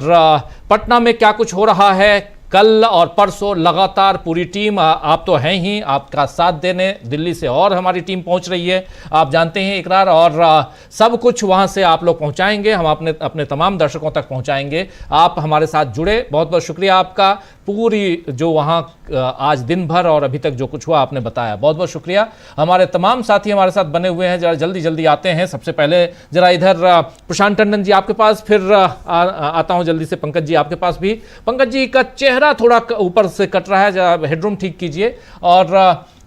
पटना में क्या कुछ हो रहा है, कल और परसों लगातार पूरी टीम, आप तो हैं ही, आपका साथ देने दिल्ली से और हमारी टीम पहुंच रही है, आप जानते हैं इकरार, और सब कुछ वहां से आप लोग पहुंचाएंगे, हम अपने तमाम दर्शकों तक पहुंचाएंगे। आप हमारे साथ जुड़े, बहुत बहुत शुक्रिया आपका। पूरी जो वहां आज दिन भर और अभी तक जो कुछ हुआ आपने बताया, बहुत बहुत शुक्रिया। हमारे तमाम साथी हमारे साथ बने हुए हैं, जरा जल्दी जल्दी आते हैं। सबसे पहले जरा इधर प्रशांत टंडन जी आपके पास, फिर आता हूं जल्दी से पंकज जी आपके पास भी। पंकज जी का चेहरा थोड़ा ऊपर से कट रहा है, जरा हेडरूम ठीक कीजिए। और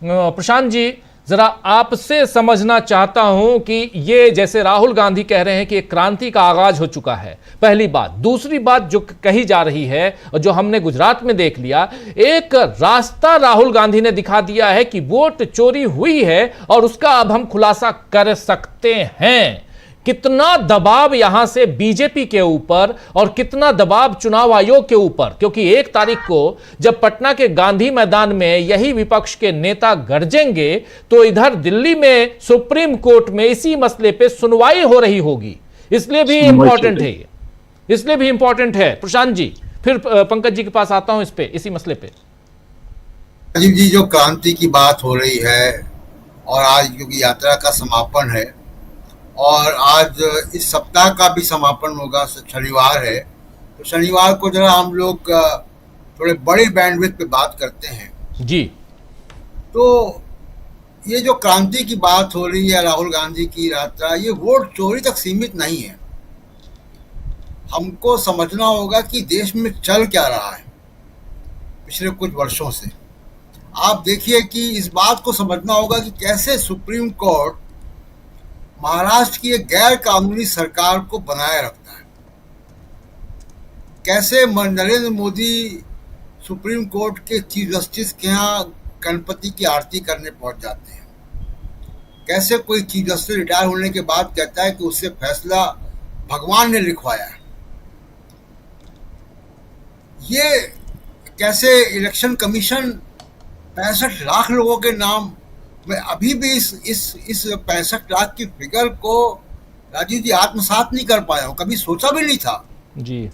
प्रशांत जी, जरा आपसे समझना चाहता हूं कि ये जैसे राहुल गांधी कह रहे हैं कि एक क्रांति का आगाज हो चुका है, पहली बात। दूसरी बात जो कही जा रही है और जो हमने गुजरात में देख लिया, एक रास्ता राहुल गांधी ने दिखा दिया है कि वोट चोरी हुई है और उसका अब हम खुलासा कर सकते हैं। कितना दबाव यहां से बीजेपी के ऊपर और कितना दबाव चुनाव आयोग के ऊपर, क्योंकि 1 तारीख को जब पटना के गांधी मैदान में यही विपक्ष के नेता गरजेंगे तो इधर दिल्ली में सुप्रीम कोर्ट में इसी मसले पे सुनवाई हो रही होगी। इसलिए भी इंपॉर्टेंट है, इसलिए भी इंपॉर्टेंट है। प्रशांत जी, फिर पंकज जी के पास आता हूं इसी मसले पे। राजीव जी, जो क्रांति की बात हो रही है और आज क्योंकि यात्रा का समापन है और आज इस सप्ताह का भी समापन होगा, शनिवार है, तो शनिवार को जरा हम लोग थोड़े बड़े बैंडविड्थ पे बात करते हैं जी। तो ये जो क्रांति की बात हो रही है, राहुल गांधी की यात्रा, ये वोट चोरी तक सीमित नहीं है। हमको समझना होगा कि देश में चल क्या रहा है पिछले कुछ वर्षों से। आप देखिए कि इस बात को समझना होगा कि कैसे सुप्रीम कोर्ट महाराष्ट्र की एक गैर कानूनी सरकार को बनाए रखता है, कैसे नरेंद्र मोदी सुप्रीम कोर्ट के चीफ जस्टिस के यहाँ गणपति की आरती करने पहुंच जाते हैं, कैसे कोई चीफ जस्टिस रिटायर होने के बाद कहता है कि उससे फैसला भगवान ने लिखवाया है। ये कैसे इलेक्शन कमीशन 65 लाख लोगों के नाम, मैं अभी भी इस 65 लाख की फिगर को राजीव जी आत्मसात नहीं कर पाया हूं, कभी सोचा भी नहीं था जी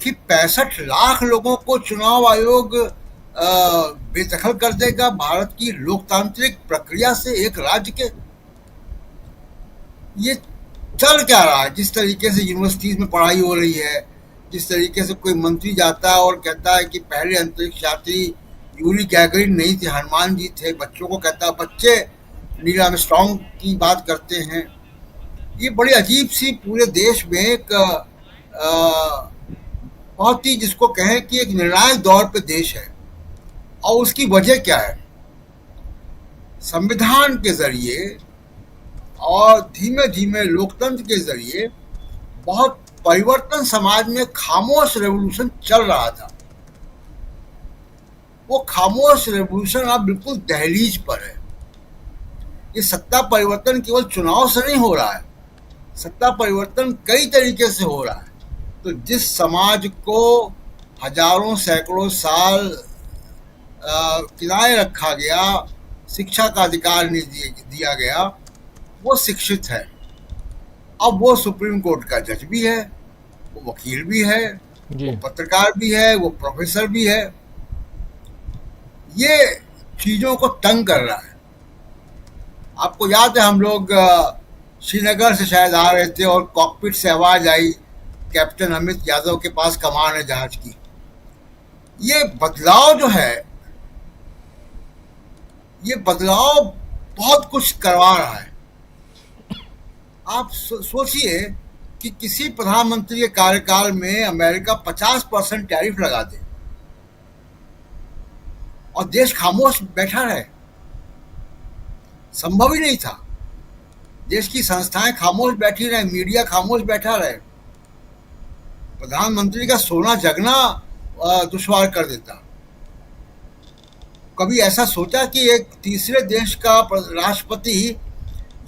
कि 65 लाख लोगों को चुनाव आयोग बेदखल कर देगा भारत की लोकतांत्रिक प्रक्रिया से एक राज्य के। ये चल क्या रहा है? जिस तरीके से यूनिवर्सिटीज में पढ़ाई हो रही है, जिस तरीके से कोई मंत्री जाता है और कहता है कि पहले अंतरिक्ष यात्री यूरी गैगरिन नहीं थे, हनुमान जी थे, बच्चों को कहता है, बच्चे नील आर्मस्ट्रांग की बात करते हैं। ये बड़ी अजीब सी पूरे देश में एक बहुत ही, जिसको कहें कि एक निर्णायक दौर पे देश है। और उसकी वजह क्या है? संविधान के जरिए और धीमे धीमे लोकतंत्र के जरिए बहुत परिवर्तन समाज में खामोश रेवोल्यूशन चल रहा था। वो खामोश रेवोल्यूशन अब बिल्कुल दहलीज पर है। ये सत्ता परिवर्तन केवल चुनाव से नहीं हो रहा है, सत्ता परिवर्तन कई तरीके से हो रहा है। तो जिस समाज को हजारों सैकड़ों साल किराए रखा गया, शिक्षा का अधिकार नहीं दिया गया, वो शिक्षित है। अब वो सुप्रीम कोर्ट का जज भी है, वो वकील भी है, वो पत्रकार भी है, वो प्रोफेसर भी है। ये चीजों को तंग कर रहा है। आपको याद है हम लोग श्रीनगर से शायद आ रहे थे और कॉकपिट से आवाज आई कैप्टन अमित यादव के पास कमान है जहाज की। ये बदलाव जो है, ये बदलाव बहुत कुछ करवा रहा है। आप सोचिए कि किसी प्रधानमंत्री के कार्यकाल में अमेरिका 50% टैरिफ लगा दे और देश खामोश बैठा रहे। संभव ही नहीं था। देश की संस्थाएं खामोश बैठी रहे, मीडिया खामोश बैठा रहे। प्रधानमंत्री का सोना जगना दुश्वार कर देता। कभी ऐसा सोचा कि एक तीसरे देश का राष्ट्रपति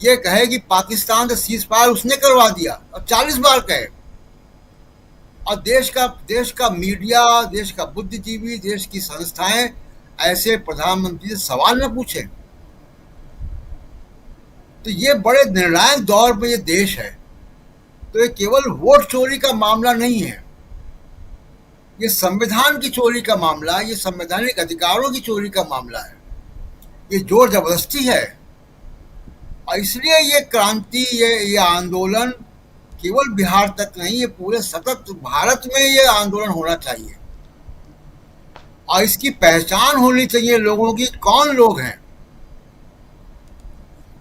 ये कहे कि पाकिस्तान से सीज फायर उसने करवा दिया, और 40 बार कहे, और देश का मीडिया, देश का बुद्धिजीवी, देश की संस्थाएं ऐसे प्रधानमंत्री से सवाल न पूछे। तो ये बड़े निर्णायक दौर पे ये देश है। तो ये केवल वोट चोरी का मामला नहीं है, ये संविधान की चोरी का मामला, ये संवैधानिक अधिकारों की चोरी का मामला है, ये जोर जबरदस्ती है। और इसलिए ये क्रांति, ये आंदोलन केवल बिहार तक नहीं, ये पूरे सतत भारत में ये आंदोलन होना चाहिए। और इसकी पहचान होनी चाहिए लोगों की, कौन लोग हैं।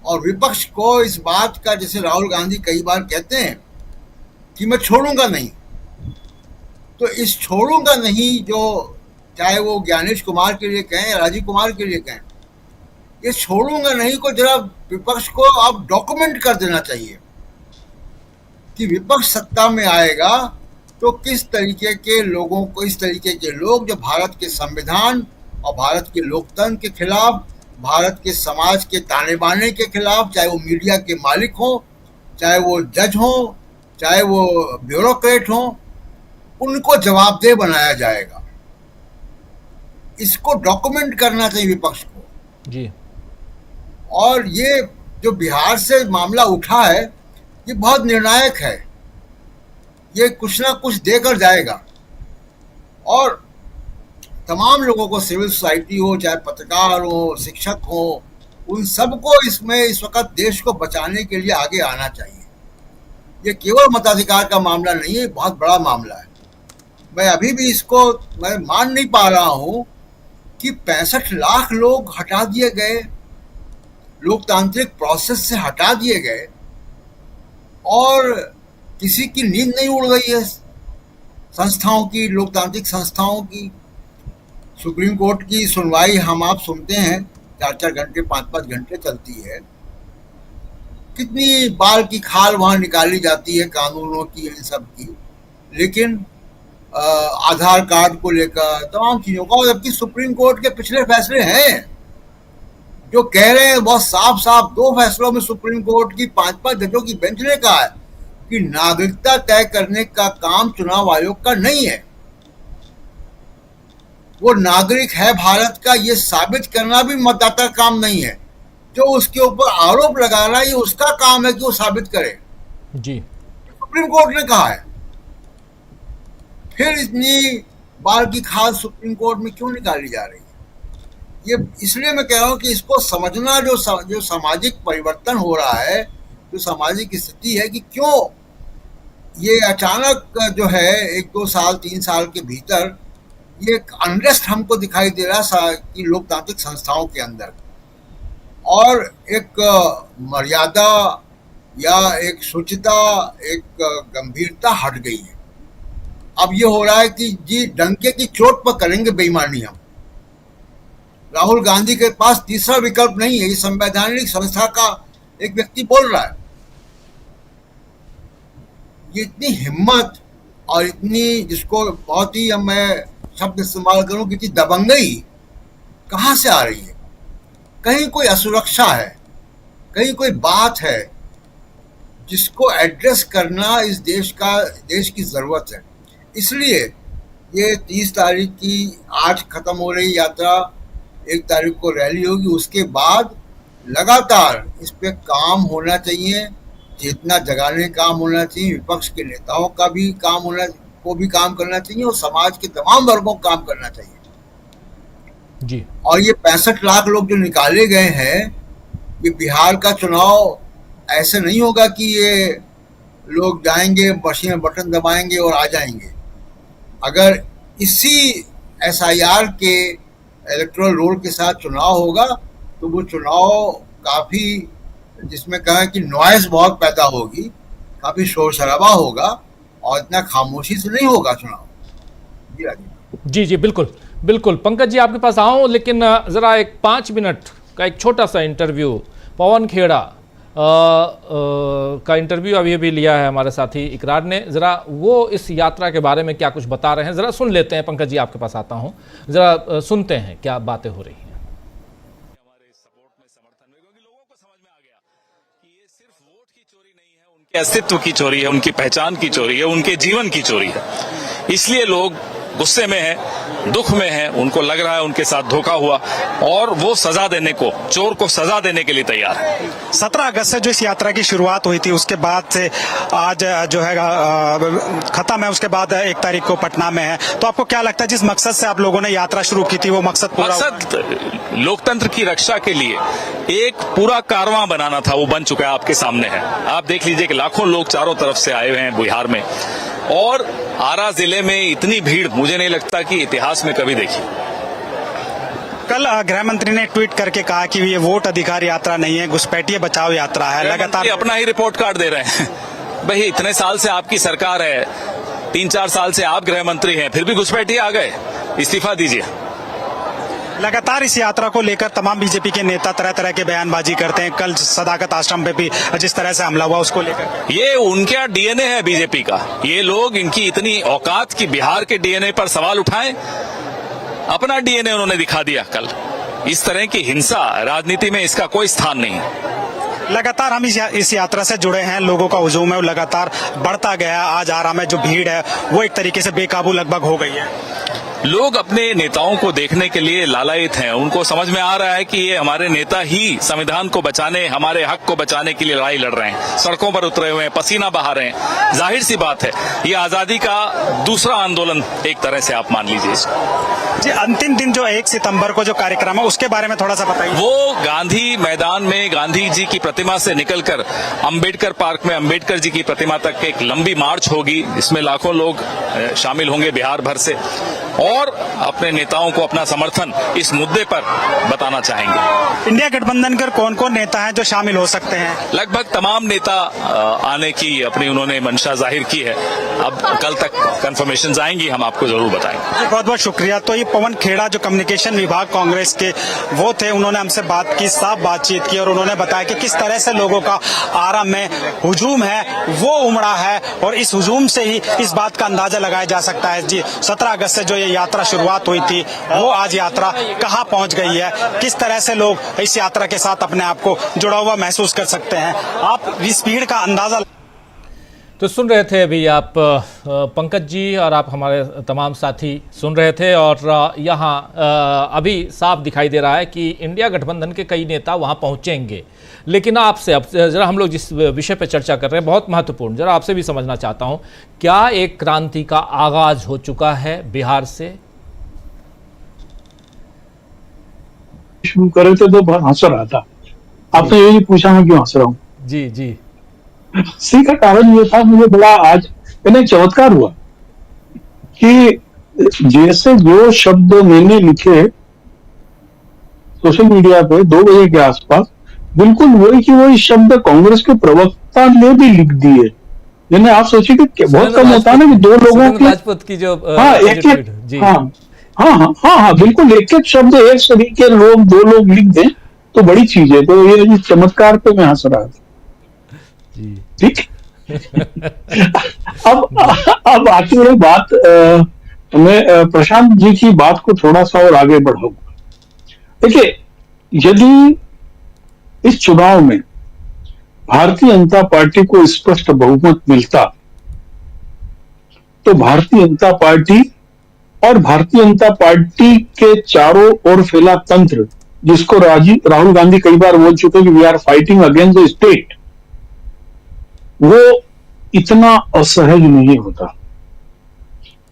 और विपक्ष को इस बात का, जैसे राहुल गांधी कई बार कहते हैं कि मैं छोड़ूंगा नहीं, तो इस छोड़ूंगा नहीं जो, चाहे वो ज्ञानेश कुमार के लिए कहें या राजीव कुमार के लिए कहें, ये छोड़ूंगा नहीं को जरा विपक्ष को अब डॉक्यूमेंट कर देना चाहिए कि विपक्ष सत्ता में आएगा तो किस तरीके के लोगों को, इस तरीके के लोग जो भारत के संविधान और भारत के लोकतंत्र के खिलाफ, भारत के समाज के ताने बाने के खिलाफ, चाहे वो मीडिया के मालिक हों, चाहे वो जज हों, चाहे वो ब्यूरोक्रेट हों, उनको जवाबदेह बनाया जाएगा। इसको डॉक्यूमेंट करना चाहिए विपक्ष को जी। और ये जो बिहार से मामला उठा है, ये बहुत निर्णायक है। ये कुछ ना कुछ देकर जाएगा और तमाम लोगों को, सिविल सोसाइटी हो, चाहे पत्रकार हो, शिक्षक हो, उन सबको इसमें इस वक्त देश को बचाने के लिए आगे आना चाहिए। ये केवल मताधिकार का मामला नहीं है, बहुत बड़ा मामला है। मैं अभी भी इसको मैं मान नहीं पा रहा हूं कि 65 लाख लोग हटा दिए गए, लोकतांत्रिक प्रोसेस से हटा दिए गए और किसी की नींद नहीं उड़ गई है संस्थाओं की, लोकतांत्रिक संस्थाओं की। सुप्रीम कोर्ट की सुनवाई हम आप सुनते हैं, 4-4 घंटे 5-5 घंटे चलती है। कितनी बाल की खाल वहां निकाली जाती है कानूनों की, इन सब की। लेकिन आधार कार्ड को लेकर तमाम चीजों का, जबकि सुप्रीम कोर्ट के पिछले फैसले हैं जो कह रहे हैं, बहुत साफ साफ 2 फैसलों में सुप्रीम कोर्ट की 5-5 जजों की बेंच ने कहा है कि नागरिकता तय करने का काम चुनाव आयोग का नहीं है। वो नागरिक है भारत का, ये साबित करना भी मतदाता का काम नहीं है। जो उसके ऊपर आरोप लगा रहा है, ये उसका काम है कि वो साबित करे जी। सुप्रीम कोर्ट ने कहा है। फिर इतनी बाल की खाल सुप्रीम कोर्ट में क्यों निकाली जा रही है? ये इसलिए मैं कह रहा हूं कि इसको समझना, जो सामाजिक परिवर्तन हो रहा है, जो सामाजिक स्थिति है, कि क्यों ये अचानक जो है 1-2 साल 3 साल के भीतर ये एक अनरेस्ट हमको दिखाई दे रहा है कि लोकतांत्रिक संस्थाओं के अंदर, और एक मर्यादा या एक शुचिता, एक गंभीरता हट गई है। अब ये हो रहा है कि जी डंके की चोट पर करेंगे बेईमानी हम। राहुल गांधी के पास तीसरा विकल्प नहीं है, ये संवैधानिक संस्था का एक व्यक्ति बोल रहा है। ये इतनी हिम्मत और इतनी, जिसको बहुत ही मैं शब्द इस्तेमाल करूं कि दबंगई कहां से आ रही है? कहीं कोई असुरक्षा है, कहीं कोई बात है जिसको एड्रेस करना इस देश की जरूरत है। इसलिए ये 30 तारीख की, आज खत्म हो रही यात्रा, 1 तारीख को रैली होगी, उसके बाद लगातार इस पे काम होना चाहिए, चेतना जगाने काम होना चाहिए, विपक्ष के नेताओं का भी काम करना चाहिए और समाज के तमाम वर्गों को काम करना चाहिए जी। और ये 65 लाख लोग जो निकाले गए हैं, ये बिहार का चुनाव ऐसे नहीं होगा कि ये लोग जाएंगे, मशीन में बटन दबाएंगे और आ जाएंगे। अगर इसी SIR के इलेक्टोरल रोल के साथ चुनाव होगा तो वो चुनाव काफ़ी, जिसमें कहा कि नॉइज बहुत पैदा होगी, काफ़ी शोर शराबा होगा और इतना खामोशी से नहीं होगा चुनाव। जी राजीव जी जी, बिल्कुल बिल्कुल। पंकज जी आपके पास आऊँ, लेकिन ज़रा एक 5 मिनट का एक छोटा सा इंटरव्यू पवन खेड़ा का इंटरव्यू अभी लिया है हमारे साथी इकरार ने। ज़रा वो इस यात्रा के बारे में क्या कुछ बता रहे हैं, ज़रा सुन लेते हैं। पंकज जी आपके पास आता हूँ, ज़रा सुनते हैं क्या बातें हो रही हैं। हमारे सपोर्ट में, समर्थन में, क्योंकि लोगों को समझ में आ गया कि ये सिर्फ वोट की चोरी नहीं है, उनके अस्तित्व की चोरी है, उनकी पहचान की चोरी है, उनके जीवन की चोरी है। इसलिए लोग गुस्से में हैं, दुख में हैं, उनको लग रहा है उनके साथ धोखा हुआ और वो सजा देने को, चोर को सजा देने के लिए तैयार है। 17 अगस्त से जो इस यात्रा की शुरुआत हुई थी, उसके बाद से आज जो है खत्म है, उसके बाद 1 तारीख को पटना में है। तो आपको क्या लगता है जिस मकसद से आप लोगों ने यात्रा शुरू की थी वो मकसद पूरा हुआ? मकसद लोकतंत्र की रक्षा के लिए एक पूरा कारवां बनाना था, वो बन चुका है, आपके सामने है। आप देख लीजिए कि लाखों लोग चारों तरफ से आए हुए हैं बिहार में, और आरा जिले में इतनी भीड़ मुझे नहीं लगता कि इतिहास में कभी देखी। कल गृह मंत्री ने ट्वीट करके कहा कि ये वोट अधिकार यात्रा नहीं है, घुसपैठिए बचाओ यात्रा है। लगातार अपना ही रिपोर्ट कार्ड दे रहे हैं। भाई इतने साल से आपकी सरकार है, 3-4 साल से आप गृह मंत्री हैं, फिर भी घुसपैठिए आ गए, इस्तीफा दीजिए। लगातार इस यात्रा को लेकर तमाम बीजेपी के नेता तरह तरह के बयानबाजी करते हैं। कल सदाकत आश्रम पे भी जिस तरह से हमला हुआ उसको लेकर, ये उनका डीएनए है बीजेपी का। ये लोग, इनकी इतनी औकात की बिहार के डीएनए पर सवाल उठाएं, अपना डीएनए उन्होंने दिखा दिया कल। इस तरह की हिंसा राजनीति में इसका कोई स्थान नहीं है। लगातार हम इस यात्रा से जुड़े हैं, लोगों का हुजूम है वो लगातार बढ़ता गया। आज आरा में जो भीड़ है वो एक तरीके से बेकाबू लगभग हो गई है। लोग अपने नेताओं को देखने के लिए लालायित हैं। उनको समझ में आ रहा है कि ये हमारे नेता ही संविधान को बचाने, हमारे हक को बचाने के लिए लड़ाई लड़ रहे हैं, सड़कों पर उतरे हुए हैं, पसीना बहा रहे हैं। जाहिर सी बात है, ये आजादी का दूसरा आंदोलन एक तरह से आप मान लीजिए इसको। जी, अंतिम दिन जो 1 सितंबर को जो कार्यक्रम है उसके बारे में थोड़ा सा बताइए। वो गांधी मैदान में गांधी जी की प्रतिमा से निकलकर अंबेडकर पार्क में अंबेडकर जी की प्रतिमा तक एक लंबी मार्च होगी। इसमें लाखों लोग शामिल होंगे बिहार भर से, और अपने नेताओं को अपना समर्थन इस मुद्दे पर बताना चाहेंगे। इंडिया गठबंधन के कौन कौन नेता हैं जो शामिल हो सकते हैं? लगभग तमाम नेता आने की अपनी उन्होंने मंशा जाहिर की है। अब कल तक कंफर्मेशन आएंगी, हम आपको जरूर बताएंगे। बहुत बहुत शुक्रिया। तो ये पवन खेड़ा जो कम्युनिकेशन विभाग कांग्रेस के वो थे, उन्होंने हमसे बात की, साफ बातचीत की, और उन्होंने बताया कि किस तरह से लोगों का आरा में हुजूम है वो उमड़ा है, और इस हुजूम से ही इस बात का अंदाजा लगाया जा सकता है। जी, 17 अगस्त से जो ये यात्रा शुरुआत हुई थी वो आज यात्रा कहाँ पहुंच गई है, किस तरह से लोग इस यात्रा के साथ अपने आप को जुड़ा हुआ महसूस कर सकते हैं, आप इस भीड़ का अंदाजा। तो सुन रहे थे अभी आप पंकज जी, और आप हमारे तमाम साथी सुन रहे थे, और यहाँ अभी साफ दिखाई दे रहा है कि इंडिया गठबंधन के कई नेता वहाँ पहुँचेंगे। लेकिन आपसे अब जरा हम लोग जिस विषय पर चर्चा कर रहे हैं बहुत महत्वपूर्ण, जरा आपसे भी समझना चाहता हूँ, क्या एक क्रांति का आगाज हो चुका है बिहार से? शुरू करे थे तो बहुत हंस रहा था। आपने यही पूछा मैं क्यों हंस रहा हूँ? जी जी, इसी का कारण ये था, मुझे बड़ा आज मैंने चमत्कार हुआ कि जैसे जो शब्द मैंने लिखे सोशल मीडिया पे 2 बजे के आसपास, बिल्कुल वही कि वही शब्द कांग्रेस के प्रवक्ता ने भी लिख दिए। यानी आप सोचिए कि बहुत कम होता है ना कि 2 लोगों की राजपूत की जो एक हाँ बिल्कुल एक शब्द एक शरीर के लोग 2 लोग लिख दें तो बड़ी चीज है। तो ये चमत्कार पे मैं हंस रहा था। ठीक अब आती हुई बात, मैं प्रशांत जी की बात को थोड़ा सा और आगे बढ़ाऊंगा। देखिए, यदि इस चुनाव में भारतीय जनता पार्टी को स्पष्ट बहुमत मिलता तो भारतीय जनता पार्टी और भारतीय जनता पार्टी के चारों ओर फैला तंत्र, जिसको राहुल गांधी कई बार बोल चुके कि we are fighting against the state, वो इतना असहज नहीं होता।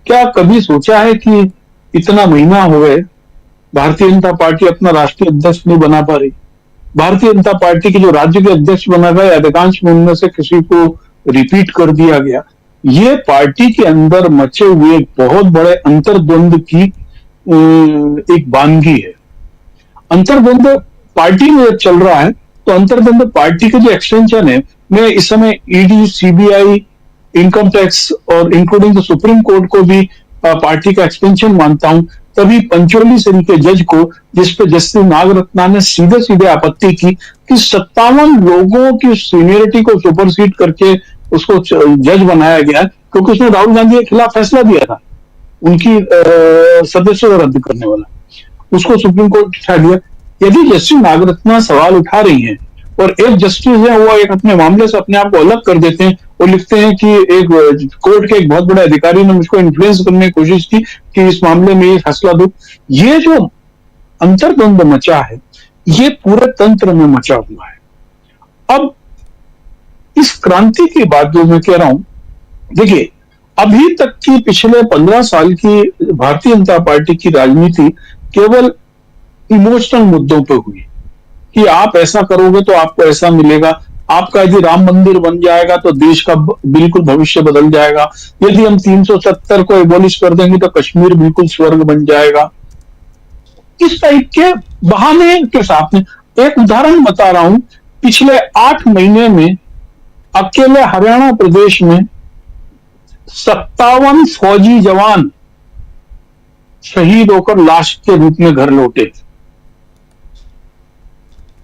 क्या कभी सोचा है कि इतना महीना हो गए भारतीय जनता पार्टी अपना राष्ट्रीय अध्यक्ष नहीं बना पा रही? भारतीय जनता पार्टी के जो राज्य के अध्यक्ष बना गए, अधिकांश में उनमें से किसी को रिपीट कर दिया गया। ये पार्टी के अंदर मचे हुए बहुत बड़े अंतर्द्वंद की एक वानगी है। अंतर्द्वंद पार्टी में जब चल रहा है तो अंतर्द्वंद पार्टी के जो एक्सटेंशन है, मैं इस समय ईडी, सीबीआई, इनकम टैक्स और इंक्लूडिंग द सुप्रीम कोर्ट को भी पार्टी का एक्सटेंशन मानता हूं। तभी पंचोली श्री के जज को, जिसपे जस्टिस नागरत्ना ने सीधे सीधे आपत्ति की कि 57 लोगों की सीनियरिटी को सुपरसीड करके उसको जज बनाया गया, क्योंकि उसने राहुल गांधी के खिलाफ फैसला दिया था उनकी सदस्यता रद्द करने वाला, उसको सुप्रीम कोर्ट उठा लिया। यदि जस्टिस नागरत्ना सवाल उठा रही हैं और एक जस्टिस है वो एक अपने मामले से अपने आप को अलग कर देते हैं, वो लिखते हैं कि एक कोर्ट के एक बहुत बड़े अधिकारी ने मुझको इन्फ्लुएंस करने की कोशिश की कि इस मामले में ये फैसला दो। ये जो अंतर्द्वंद मचा है ये पूरे तंत्र में मचा हुआ है। अब इस क्रांति की बात जो मैं कह रहा हूं, देखिए अभी तक की पिछले 15 साल की भारतीय जनता पार्टी की राजनीति केवल इमोशनल मुद्दों पे हुई कि आप ऐसा करोगे तो आपको ऐसा मिलेगा, आपका यदि राम मंदिर बन जाएगा तो देश का बिल्कुल भविष्य बदल जाएगा, यदि हम 370 को एबॉलिश कर देंगे तो कश्मीर बिल्कुल स्वर्ग बन जाएगा। इस टाइप के बहाने के साथ में एक उदाहरण बता रहा हूं, पिछले 8 महीने में अकेले हरियाणा प्रदेश में 57 फौजी जवान शहीद होकर लाश के रूप में घर लौटे।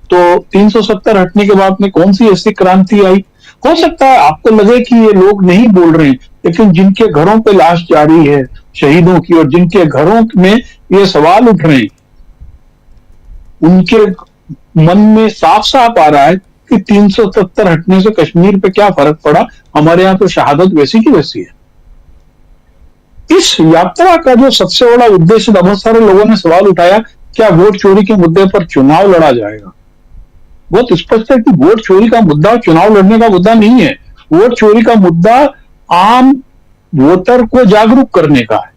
तो 370 हटने के बाद में कौन सी ऐसी क्रांति आई? हो सकता है आपको लगे कि ये लोग नहीं बोल रहे हैं, लेकिन जिनके घरों पे लाश जारी है शहीदों की और जिनके घरों में ये सवाल उठ रहे हैं, उनके मन में साफ साफ आ रहा है कि 370 हटने से कश्मीर पे क्या फर्क पड़ा, हमारे यहां तो शहादत वैसी की वैसी है। इस यात्रा का जो सबसे बड़ा उद्देश्य, बहुत सारे लोगों ने सवाल उठाया, क्या वोट चोरी के मुद्दे पर चुनाव लड़ा जाएगा? बहुत स्पष्ट है कि वोट चोरी का मुद्दा चुनाव लड़ने का मुद्दा नहीं है। वोट चोरी का मुद्दा आम वोटर को जागरूक करने का है।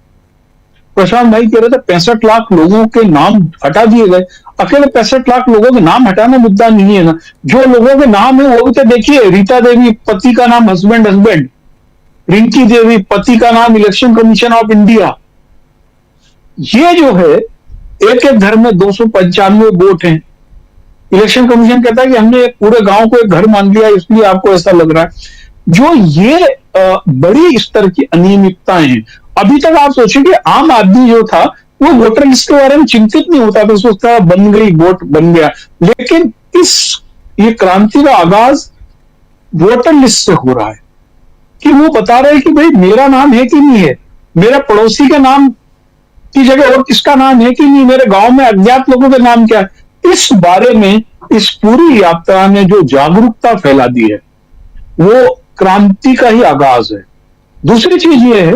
प्रशांत भाई कह रहे थे 65 लाख लोगों के नाम हटा दिए गए। अकेले 65 लाख लोगों के नाम हटाना मुद्दा नहीं है ना, जो लोगों के नाम है वो भी तो देखिए। रीता देवी पति का नाम हस्बैंड, रिंकी देवी पति का नाम इलेक्शन कमीशन ऑफ इंडिया। ये जो है एक एक घर में 295 वोट हैं। इलेक्शन कमीशन कहता है कि हमने एक पूरे गांव को एक घर मान लिया, इसलिए आपको ऐसा लग रहा है। जो ये बड़ी स्तर की अनियमितताएं हैं। अभी तक आप सोचिए कि आम आदमी जो था वो वोटर लिस्ट के बारे में चिंतित नहीं होता था, सोचता बन गई वोट बन गया। लेकिन ये क्रांति का आगाज वोटर लिस्ट से हो रहा है कि वो बता रहे हैं कि भाई मेरा नाम है कि नहीं है, मेरा पड़ोसी के नाम की जगह और किसका नाम है कि नहीं, मेरे गांव में अज्ञात लोगों के नाम क्या है। इस बारे में इस पूरी यात्रा ने जो जागरूकता फैला दी है वो क्रांति का ही आगाज है। दूसरी चीज ये है,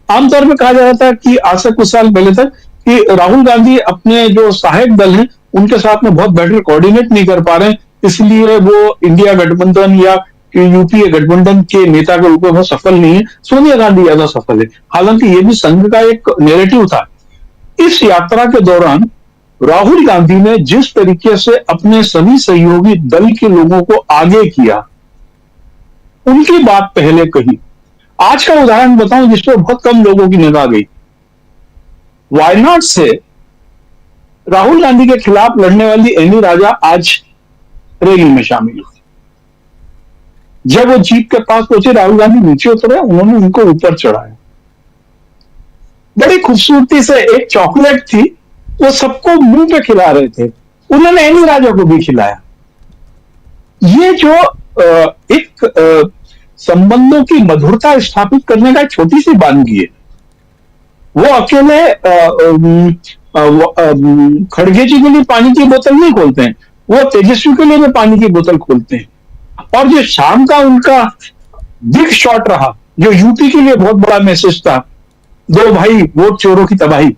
आमतौर में कहा जाता है कि आज से कुछ साल पहले तक कि राहुल गांधी अपने जो सहायक दल हैं उनके साथ में बहुत बेटर कोऑर्डिनेट नहीं कर पा रहे हैं, इसलिए वो इंडिया गठबंधन या यूपीए गठबंधन के नेता के रूप में बहुत सफल नहीं है। सोनिया गांधी ज्यादा सफल है। हालांकि ये भी संघ का एक नैरेटिव था। इस यात्रा के दौरान राहुल गांधी ने जिस तरीके से अपने सभी सहयोगी दल के लोगों को आगे किया, उनकी बात पहले कही। आज का उदाहरण बताऊं जिसमें बहुत कम लोगों की निगाह गई। वायनाड से राहुल गांधी के खिलाफ लड़ने वाली एनी राजा आज रैली में शामिल हुई। जब वो जीप के पास पहुंचे, राहुल गांधी नीचे उतरे, उन्होंने उनको ऊपर चढ़ाया। बड़ी खूबसूरती से एक चॉकलेट थी, वो सबको मुंह पे खिला रहे थे, उन्होंने एनी राजा को भी खिलाया। ये जो एक संबंधों की मधुरता स्थापित करने का छोटी सी वानगी है। वो अकेले खड़गे जी के लिए पानी की बोतल नहीं खोलते हैं, वो तेजस्वी के लिए भी पानी की बोतल खोलते हैं। और जो शाम का उनका बिग शॉट रहा, जो यूपी के लिए बहुत बड़ा मैसेज था, 2 भाई वोट चोरों की तबाही,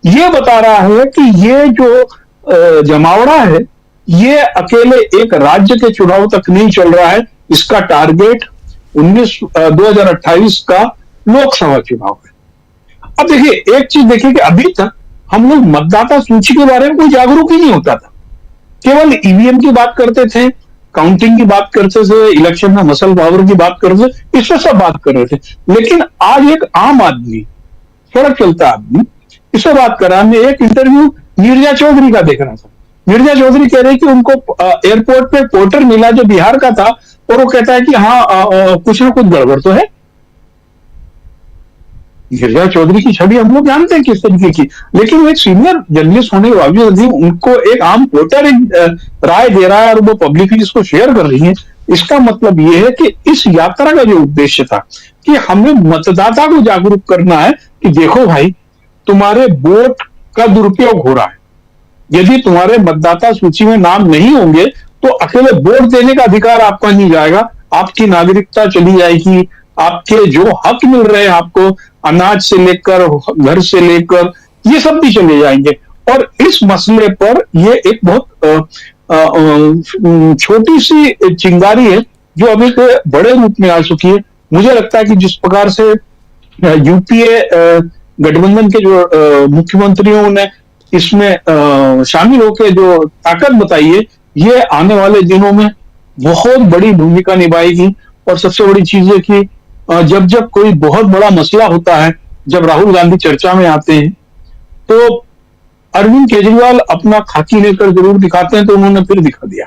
ये बता रहा है कि ये जो जमावड़ा है ये अकेले एक राज्य के चुनाव तक नहीं चल रहा है, इसका टारगेट 2028 का लोकसभा चुनाव है। अब देखिए एक चीज देखिए कि अभी तक हम लोग मतदाता सूची के बारे में कोई जागरूक ही नहीं होता था, केवल ईवीएम की बात करते थे, काउंटिंग की बात करते थे, इलेक्शन में मसल पावर की बात करते थे, इससे सब बात कर रहे थे। लेकिन आज एक आम आदमी, सड़क चलता आदमी, इससे बात कर रहा। मैं एक इंटरव्यू मिर्जा चौधरी का देख रहा था। मिर्जा चौधरी कह रहे कि उनको एयरपोर्ट पे पोर्टर मिला जो बिहार का था, और वो कहता है कि हाँ कुछ ना कुछ गड़बड़ तो है। मिर्जा चौधरी की छवि हम लोग जानते हैं किस तरीके की, लेकिन वो एक सीनियर जर्नलिस्ट होने के बावजूद उनको एक आम वोटर राय दे रहा है और वो पब्लिकली इसको शेयर कर रही है। इसका मतलब ये है कि इस यात्रा का जो उद्देश्य था कि हमें मतदाता को जागरूक करना है कि देखो भाई, तुम्हारे वोट का दुरुपयोग हो रहा है। यदि तुम्हारे मतदाता सूची में नाम नहीं होंगे तो अकेले वोट देने का अधिकार आपका नहीं जाएगा, आपकी नागरिकता चली जाएगी, आपके जो हक मिल रहे हैं आपको, अनाज से लेकर घर से लेकर, ये सब भी चले जाएंगे। और इस मसले पर ये एक बहुत छोटी सी चिंगारी है जो अभी के बड़े रूप में आ चुकी है। मुझे लगता है कि जिस प्रकार से यूपीए गठबंधन के जो मुख्यमंत्रियों ने इसमें शामिल होकर जो ताकत बताई है, ये आने वाले दिनों में बहुत बड़ी भूमिका निभाएगी। और सबसे बड़ी चीज है कि जब जब कोई बहुत बड़ा मसला होता है, जब राहुल गांधी चर्चा में आते हैं, तो अरविंद केजरीवाल अपना खाकी लेकर जरूर दिखाते हैं, तो उन्होंने फिर दिखा दिया।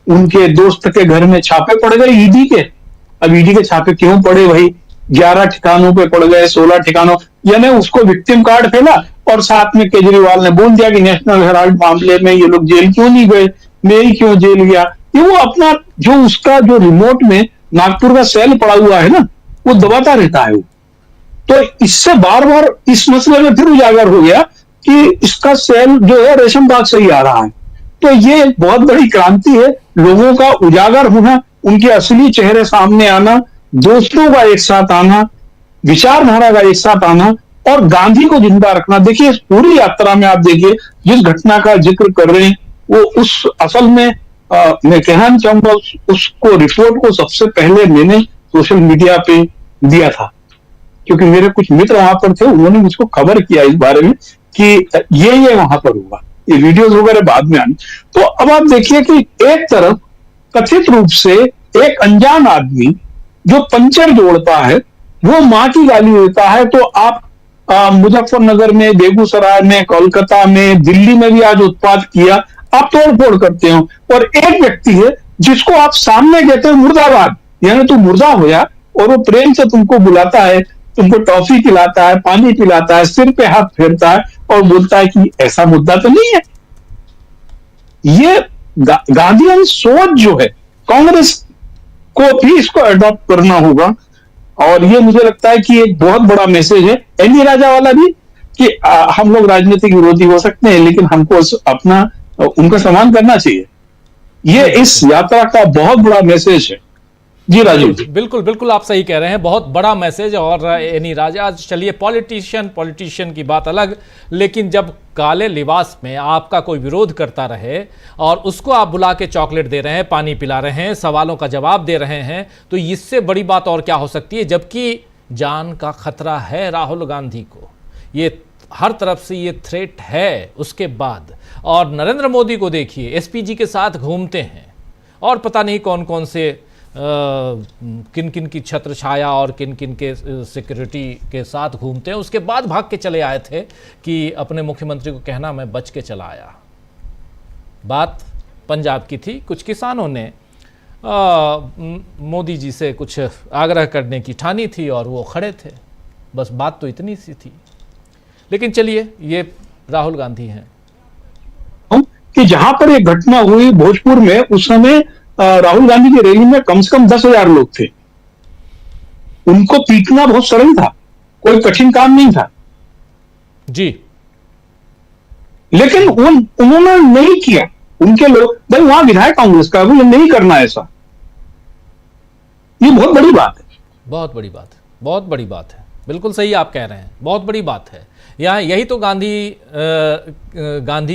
उनके दोस्त के घर में छापे पड़ गए ईडी के। अब ईडी के छापे क्यों पड़े भाई? 11 ठिकानों पे पड़ गए, 16 ठिकानों, यानी उसको विक्टिम कार्ड फैला और साथ में केजरीवाल ने बोल दिया कि नेशनल हेराल्ड मामले में ये लोग जेल क्यों नहीं गए, मैं ही क्यों जेल गया। ये वो अपना जो उसका जो रिमोट में नागपुर का सेल पड़ा हुआ है ना, वो दबाता रहता है वो। तो इससे बार बार इस मसले में फिर उजागर हो गया कि इसका सेल जो है रेशम बाग से ही आ रहा है। तो ये एक बहुत बड़ी क्रांति है, लोगों का उजागर होना, उनके असली चेहरे सामने आना, दोस्तों का एक साथ आना, विचारधारा का एक साथ आना और गांधी को जिंदा रखना। देखिए, इस पूरी यात्रा में आप देखिए जिस घटना का जिक्र कर रहे हैं, वो उस असल में मैं कहना चाहूंगा उसको रिपोर्ट को सबसे पहले मैंने सोशल मीडिया पे दिया था, क्योंकि मेरे कुछ मित्र वहां पर थे, उन्होंने मुझको खबर किया इस बारे में कि ये वहां पर हुआ, ये वीडियोस वगैरह बाद में आने। तो अब आप देखिए कि एक तरफ कथित रूप से एक अनजान आदमी जो पंचर जोड़ता है वो मां की गाली देता है। तो आप मुजफ्फरनगर में, बेगूसराय में, कोलकाता में, दिल्ली में भी आज उत्पात किया, आप तोड़फोड़ करते हो। और एक व्यक्ति है जिसको आप सामने कहते हो मुर्दाबाद, यानी तू मुर्दा हो जा, और वो प्रेम से तुमको बुलाता है, तुमको टॉफी खिलाता है, पानी पिलाता है, सिर पे हाथ फेरता है और बोलता है कि ऐसा मुद्दा तो नहीं है। ये गांधीयन सोच जो है, कांग्रेस को भी इसको अडॉप्ट करना होगा। और ये मुझे लगता है कि एक बहुत बड़ा मैसेज है एनी राजा वाला भी, कि हम लोग राजनीतिक विरोधी हो सकते हैं लेकिन हमको अपना उनका सम्मान करना चाहिए। ये इस यात्रा का बहुत बड़ा मैसेज है। जी राजीव जी, बिल्कुल बिल्कुल आप सही कह रहे हैं, बहुत बड़ा मैसेज। और एनी राजा, चलिए पॉलिटिशियन की बात अलग, लेकिन जब काले लिबास में आपका कोई विरोध करता रहे और उसको आप बुला के चॉकलेट दे रहे हैं, पानी पिला रहे हैं, सवालों का जवाब दे रहे हैं, तो इससे बड़ी बात और क्या हो सकती है। जबकि जान का खतरा है राहुल गांधी को, ये हर तरफ से ये थ्रेट है। उसके बाद और नरेंद्र मोदी को देखिए, एसपीजी के साथ घूमते हैं और पता नहीं कौन कौन से किन किन की छत्र छाया और किन किन के सिक्योरिटी के साथ घूमते हैं। उसके बाद भाग के चले आए थे कि अपने मुख्यमंत्री को कहना मैं बच के चला आया। बात पंजाब की थी, कुछ किसानों ने मोदी जी से कुछ आग्रह करने की ठानी थी और वो खड़े थे, बस बात तो इतनी सी थी। लेकिन चलिए, ये राहुल गांधी हैं कि जहां पर एक घटना हुई भोजपुर में, उस समय राहुल गांधी की रैली में कम से कम 10,000 लोग थे। उनको पीटना बहुत सरल था, कोई कठिन काम नहीं था जी। लेकिन उन्होंने नहीं किया। उनके लोग, भाई वहां विधायक कांग्रेस का, वो नहीं करना ऐसा। ये बहुत बड़ी बात है, बहुत बड़ी बात है, बहुत बड़ी बात है। बिल्कुल सही आप कह रहे हैं, बहुत बड़ी बात है। यहाँ यही तो गांधी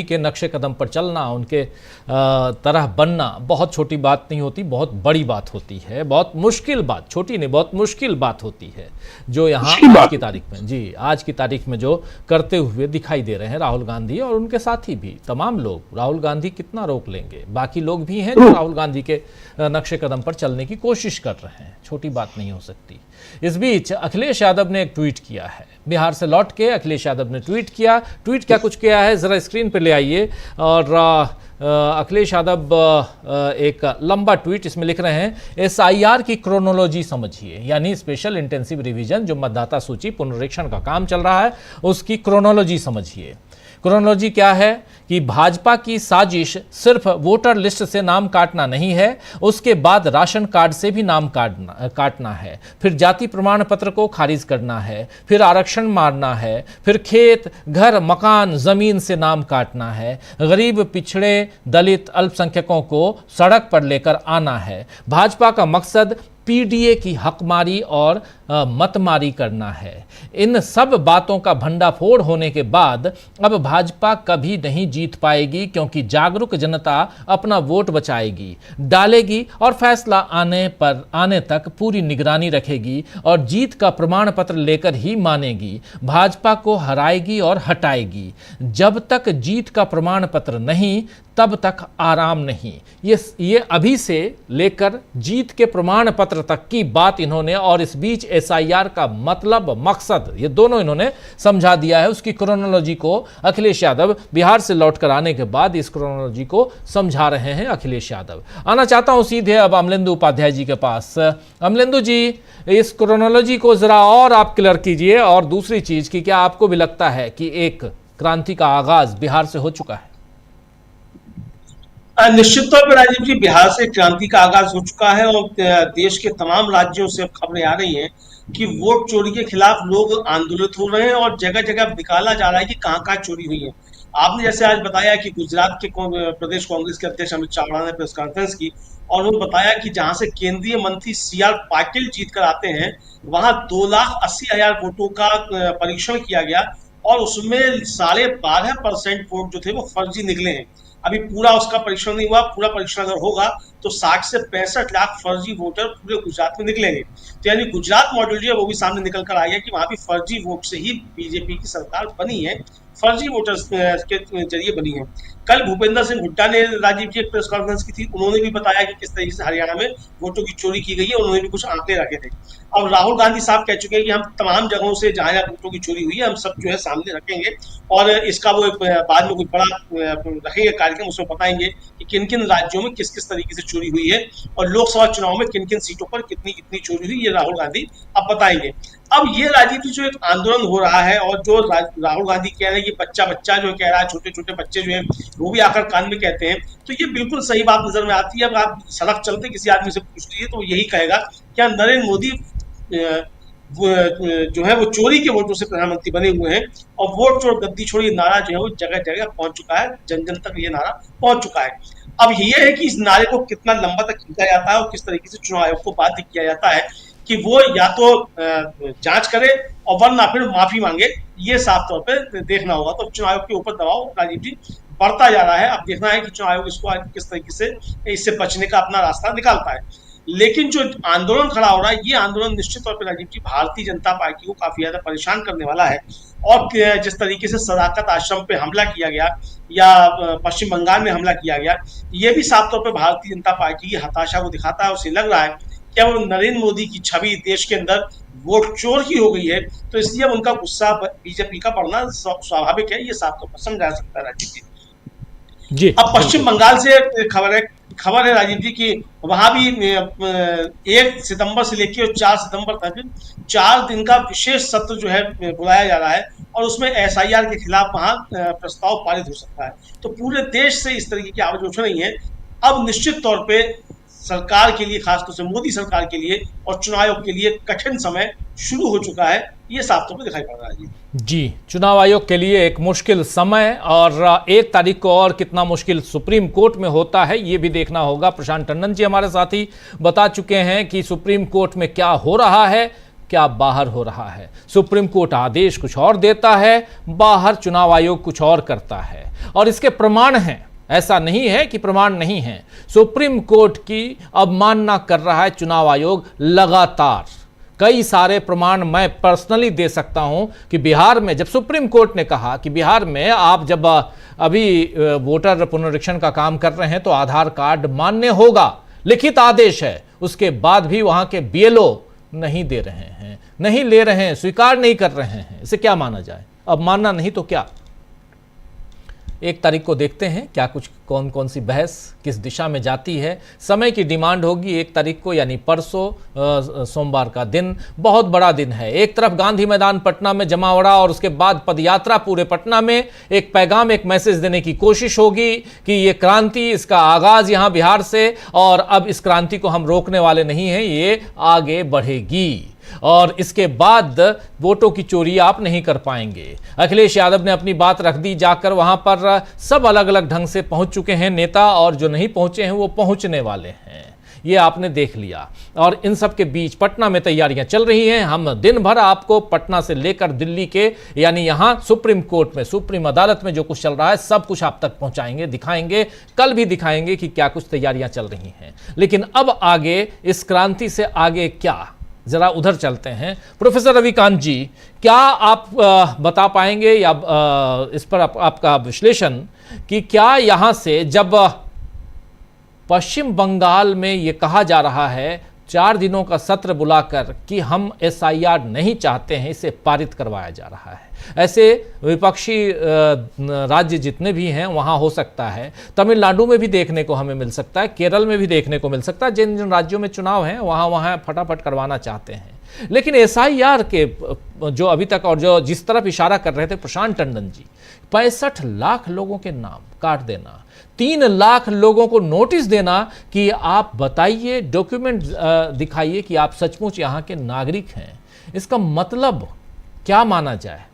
के नक्शे कदम पर चलना, उनके तरह बनना बहुत छोटी बात नहीं होती, बहुत बड़ी बात होती है, बहुत मुश्किल बात, छोटी नहीं बहुत मुश्किल बात होती है, जो यहाँ आज की तारीख में, जी आज की तारीख में जो करते हुए दिखाई दे रहे हैं राहुल गांधी और उनके साथी भी तमाम लोग। राहुल गांधी कितना रोक लेंगे, बाकी लोग भी हैं जो राहुल गांधी के नक्शे कदम पर चलने की कोशिश कर रहे हैं, छोटी बात नहीं हो सकती। इस बीच अखिलेश यादव ने एक ट्वीट किया है, बिहार से लौट के अखिलेश यादव ने ट्वीट किया। ट्वीट क्या कुछ किया है जरा स्क्रीन पर ले आइए। और अखिलेश यादव एक लंबा ट्वीट इसमें लिख रहे हैं, SIR की क्रोनोलॉजी समझिए, यानी स्पेशल इंटेंसिव रिवीजन जो मतदाता सूची पुनरीक्षण का काम चल रहा है उसकी क्रोनोलॉजी समझिए। क्रोनोलॉजी क्या है कि भाजपा की साजिश सिर्फ वोटर लिस्ट से नाम काटना नहीं है, उसके बाद राशन कार्ड से भी नाम काटना है, फिर जाति प्रमाण पत्र को खारिज करना है, फिर आरक्षण मारना है, फिर खेत घर मकान जमीन से नाम काटना है, गरीब पिछड़े दलित अल्पसंख्यकों को सड़क पर लेकर आना है। भाजपा का मकसद PDA की हकमारी और मतमारी करना है। इन सब बातों का भंडाफोड़ होने के बाद अब भाजपा कभी नहीं जीत पाएगी, क्योंकि जागरूक जनता अपना वोट बचाएगी, डालेगी और फैसला आने तक पूरी निगरानी रखेगी और जीत का प्रमाण पत्र लेकर ही मानेगी। भाजपा को हराएगी और हटाएगी। जब तक जीत का प्रमाण पत्र नहीं तब तक आराम नहीं। ये अभी से लेकर जीत के प्रमाण पत्र तक की बात इन्होंने, और इस बीच SIR का मतलब मकसद ये दोनों इन्होंने समझा दिया है। उसकी क्रोनोलॉजी को अखिलेश यादव बिहार से लौटकर आने के बाद इस क्रोनोलॉजी को समझा रहे हैं अखिलेश यादव। आना चाहता हूं सीधे अब अमलेंदु उपाध्याय जी के पास। अमलेंदु जी, इस क्रोनोलॉजी को जरा और आप क्लियर कीजिए। और दूसरी चीज की क्या आपको भी लगता है कि एक क्रांति का आगाज बिहार से हो चुका है? निश्चित तौर पर राजीव जी, बिहार से क्रांति का आगाज हो चुका है और देश के तमाम राज्यों से खबरें आ रही हैं कि वोट चोरी के खिलाफ लोग आंदोलित हो रहे हैं और जगह जगह निकाला जा रहा है कि कहाँ कहाँ चोरी हुई है। आपने जैसे आज बताया कि गुजरात के प्रदेश कांग्रेस के अध्यक्ष अमित चावड़ा ने प्रेस कॉन्फ्रेंस की और उन्होंने बताया कि जहां से केंद्रीय मंत्री CR पाटिल जीत कर आते हैं वहां 2,80,000 वोटों का परीक्षण किया गया और उसमें 12.5% वोट जो थे वो फर्जी निकले हैं। अभी पूरा उसका परीक्षण नहीं हुआ, पूरा परीक्षण अगर होगा तो 60 से 65 लाख फर्जी वोटर पूरे गुजरात में निकलेंगे। तो यानी गुजरात मॉडल जो है वो भी सामने निकल कर आ गया कि वहां भी फर्जी वोट से ही बीजेपी की सरकार बनी है, फर्जी वोटर्स के जरिए बनी है। कल भूपेंद्र सिंह हुड्डा ने राजीव जी एक प्रेस कॉन्फ्रेंस की थी, उन्होंने भी बताया कि किस तरीके से हरियाणा में वोटों की चोरी की गई है, उन्होंने भी कुछ आंकड़े रखे थे। अब राहुल गांधी साहब कह चुके हैं कि हम तमाम जगहों से जहां वोटों की चोरी हुई है हम सब जो है सामने रखेंगे और इसका वो बाद में कोई बड़ा रखेंगे कार्यक्रम, उसमें बताएंगे कि किन किन राज्यों में किस किस तरीके से चोरी हुई है और लोकसभा चुनाव में किन किन सीटों पर कितनी कितनी चोरी हुई, ये राहुल गांधी अब बताएंगे। अब ये राजीव जी जो एक आंदोलन हो रहा है और जो राहुल गांधी कह रहे हैं कि बच्चा जो कह रहा है, छोटे छोटे बच्चे जो है वो भी आकर कान में कहते हैं, तो ये बिल्कुल सही बात नजर में आती है। अब आप सड़क चलते किसी आदमी से पूछ लीजिए तो यही कहेगा क्या नरेंद्र मोदी जो है वो चोरी के वोटों से प्रधानमंत्री बने हुए हैं और वोट चोर गद्दी छोड़ ये नारा जो है वो जगह जगह पहुंच चुका है, जन जन तक ये नारा पहुंच चुका है। अब ये है कि इस नारे को कितना लंबा तक खींचा जाता है और किस तरीके से चुनाव आयोग को बाध्य किया जाता है कि वो या तो जांच करे और वरना फिर माफी मांगे, ये साफ तौर पे देखना होगा। तो चुनाव आयोग के ऊपर दबाव राजीव जी बढ़ता जा रहा है। अब देखना है कि चुनाव आयोग इसको किस तरीके से इससे बचने का अपना रास्ता निकालता है। लेकिन जो आंदोलन खड़ा हो रहा है, ये आंदोलन निश्चित तौर पर राजीव जी भारतीय जनता पार्टी को काफी ज्यादा परेशान करने वाला है। और जिस तरीके से सदाकत आश्रम पे हमला किया गया या पश्चिम बंगाल में हमला किया गया, ये भी साफ तौर पर भारतीय जनता पार्टी की हताशा को दिखाता है। उसे लग रहा है कि अब नरेंद्र मोदी की छवि देश के अंदर वोट चोर की हो गई है, तो इसलिए उनका गुस्सा बीजेपी का बढ़ना स्वाभाविक है, ये साफ तौर पर समझा सकता है राजीव जी। अब पश्चिम बंगाल से खबर है राजीव जी की वहां भी 1 सितंबर से लेकर 4 सितंबर तक 4 दिन का विशेष सत्र जो है बुलाया जा रहा है और उसमें SIR के खिलाफ वहां प्रस्ताव पारित हो सकता है। तो पूरे देश से इस तरीके की आवाज उठ रही है। अब निश्चित तौर पे सरकार के लिए, खासतौर से मोदी सरकार के लिए और चुनाव आयोग के लिए कठिन समय शुरू हो चुका है, ये साफ तौर पर दिखाई पड़ रहा है जी। चुनाव आयोग के लिए एक मुश्किल समय, और 1 तारीख को और कितना मुश्किल सुप्रीम कोर्ट में होता है ये भी देखना होगा। प्रशांत टंडन जी हमारे साथी बता चुके हैं कि सुप्रीम कोर्ट में क्या हो रहा है, क्या बाहर हो रहा है। सुप्रीम कोर्ट आदेश कुछ और देता है, बाहर चुनाव आयोग कुछ और करता है, और इसके प्रमाण हैं ऐसा नहीं है कि प्रमाण नहीं है। सुप्रीम कोर्ट की अवमानना कर रहा है चुनाव आयोग लगातार। कई सारे प्रमाण मैं पर्सनली दे सकता हूं कि बिहार में जब सुप्रीम कोर्ट ने कहा कि बिहार में आप जब अभी वोटर पुनरीक्षण का काम कर रहे हैं तो आधार कार्ड मान्य होगा, लिखित आदेश है, उसके बाद भी वहां के बीएलओ नहीं दे रहे हैं, नहीं ले रहे हैं, स्वीकार नहीं कर रहे हैं। इसे क्या माना जाए? अब मानना नहीं तो क्या? 1 तारीख को देखते हैं क्या कुछ कौन कौन सी बहस किस दिशा में जाती है। समय की डिमांड होगी 1 तारीख को, यानी परसों सोमवार का दिन बहुत बड़ा दिन है। एक तरफ गांधी मैदान पटना में जमावड़ा और उसके बाद पदयात्रा पूरे पटना में, एक पैगाम, एक मैसेज देने की कोशिश होगी कि ये क्रांति, इसका आगाज यहां बिहार से, और अब इस क्रांति को हम रोकने वाले नहीं हैं, ये आगे बढ़ेगी और इसके बाद वोटों की चोरी आप नहीं कर पाएंगे। अखिलेश यादव ने अपनी बात रख दी जाकर, वहां पर सब अलग अलग ढंग से पहुंच चुके हैं नेता, और जो नहीं पहुंचे हैं वो पहुंचने वाले हैं, ये आपने देख लिया। और इन सब के बीच पटना में तैयारियां चल रही हैं। हम दिन भर आपको पटना से लेकर दिल्ली के, यानी यहां सुप्रीम कोर्ट में, सुप्रीम अदालत में जो कुछ चल रहा है सब कुछ आप तक पहुंचाएंगे, दिखाएंगे, कल भी दिखाएंगे कि क्या कुछ तैयारियां चल रही हैं। लेकिन अब आगे इस क्रांति से आगे क्या, जरा उधर चलते हैं। प्रोफेसर रविकांत जी, क्या आप बता पाएंगे या इस पर आपका विश्लेषण कि क्या यहां से जब पश्चिम बंगाल में यह कहा जा रहा है 4 दिनों का सत्र बुलाकर कि हम एसआईआर नहीं चाहते हैं, इसे पारित करवाया जा रहा है, ऐसे विपक्षी राज्य जितने भी हैं वहां हो सकता है, तमिलनाडु में भी देखने को हमें मिल सकता है, केरल में भी देखने को मिल सकता है, जिन जिन राज्यों में चुनाव हैं वहां फटाफट करवाना चाहते हैं। लेकिन एसआईआर के जो अभी तक और जो जिस तरफ इशारा कर रहे थे प्रशांत टंडन जी, 65 लाख लोगों के नाम काट देना, 3 लाख लोगों को नोटिस देना कि आप बताइए, डॉक्यूमेंट दिखाइए कि आप सचमुच यहाँ के नागरिक हैं। इसका मतलब क्या माना जाए?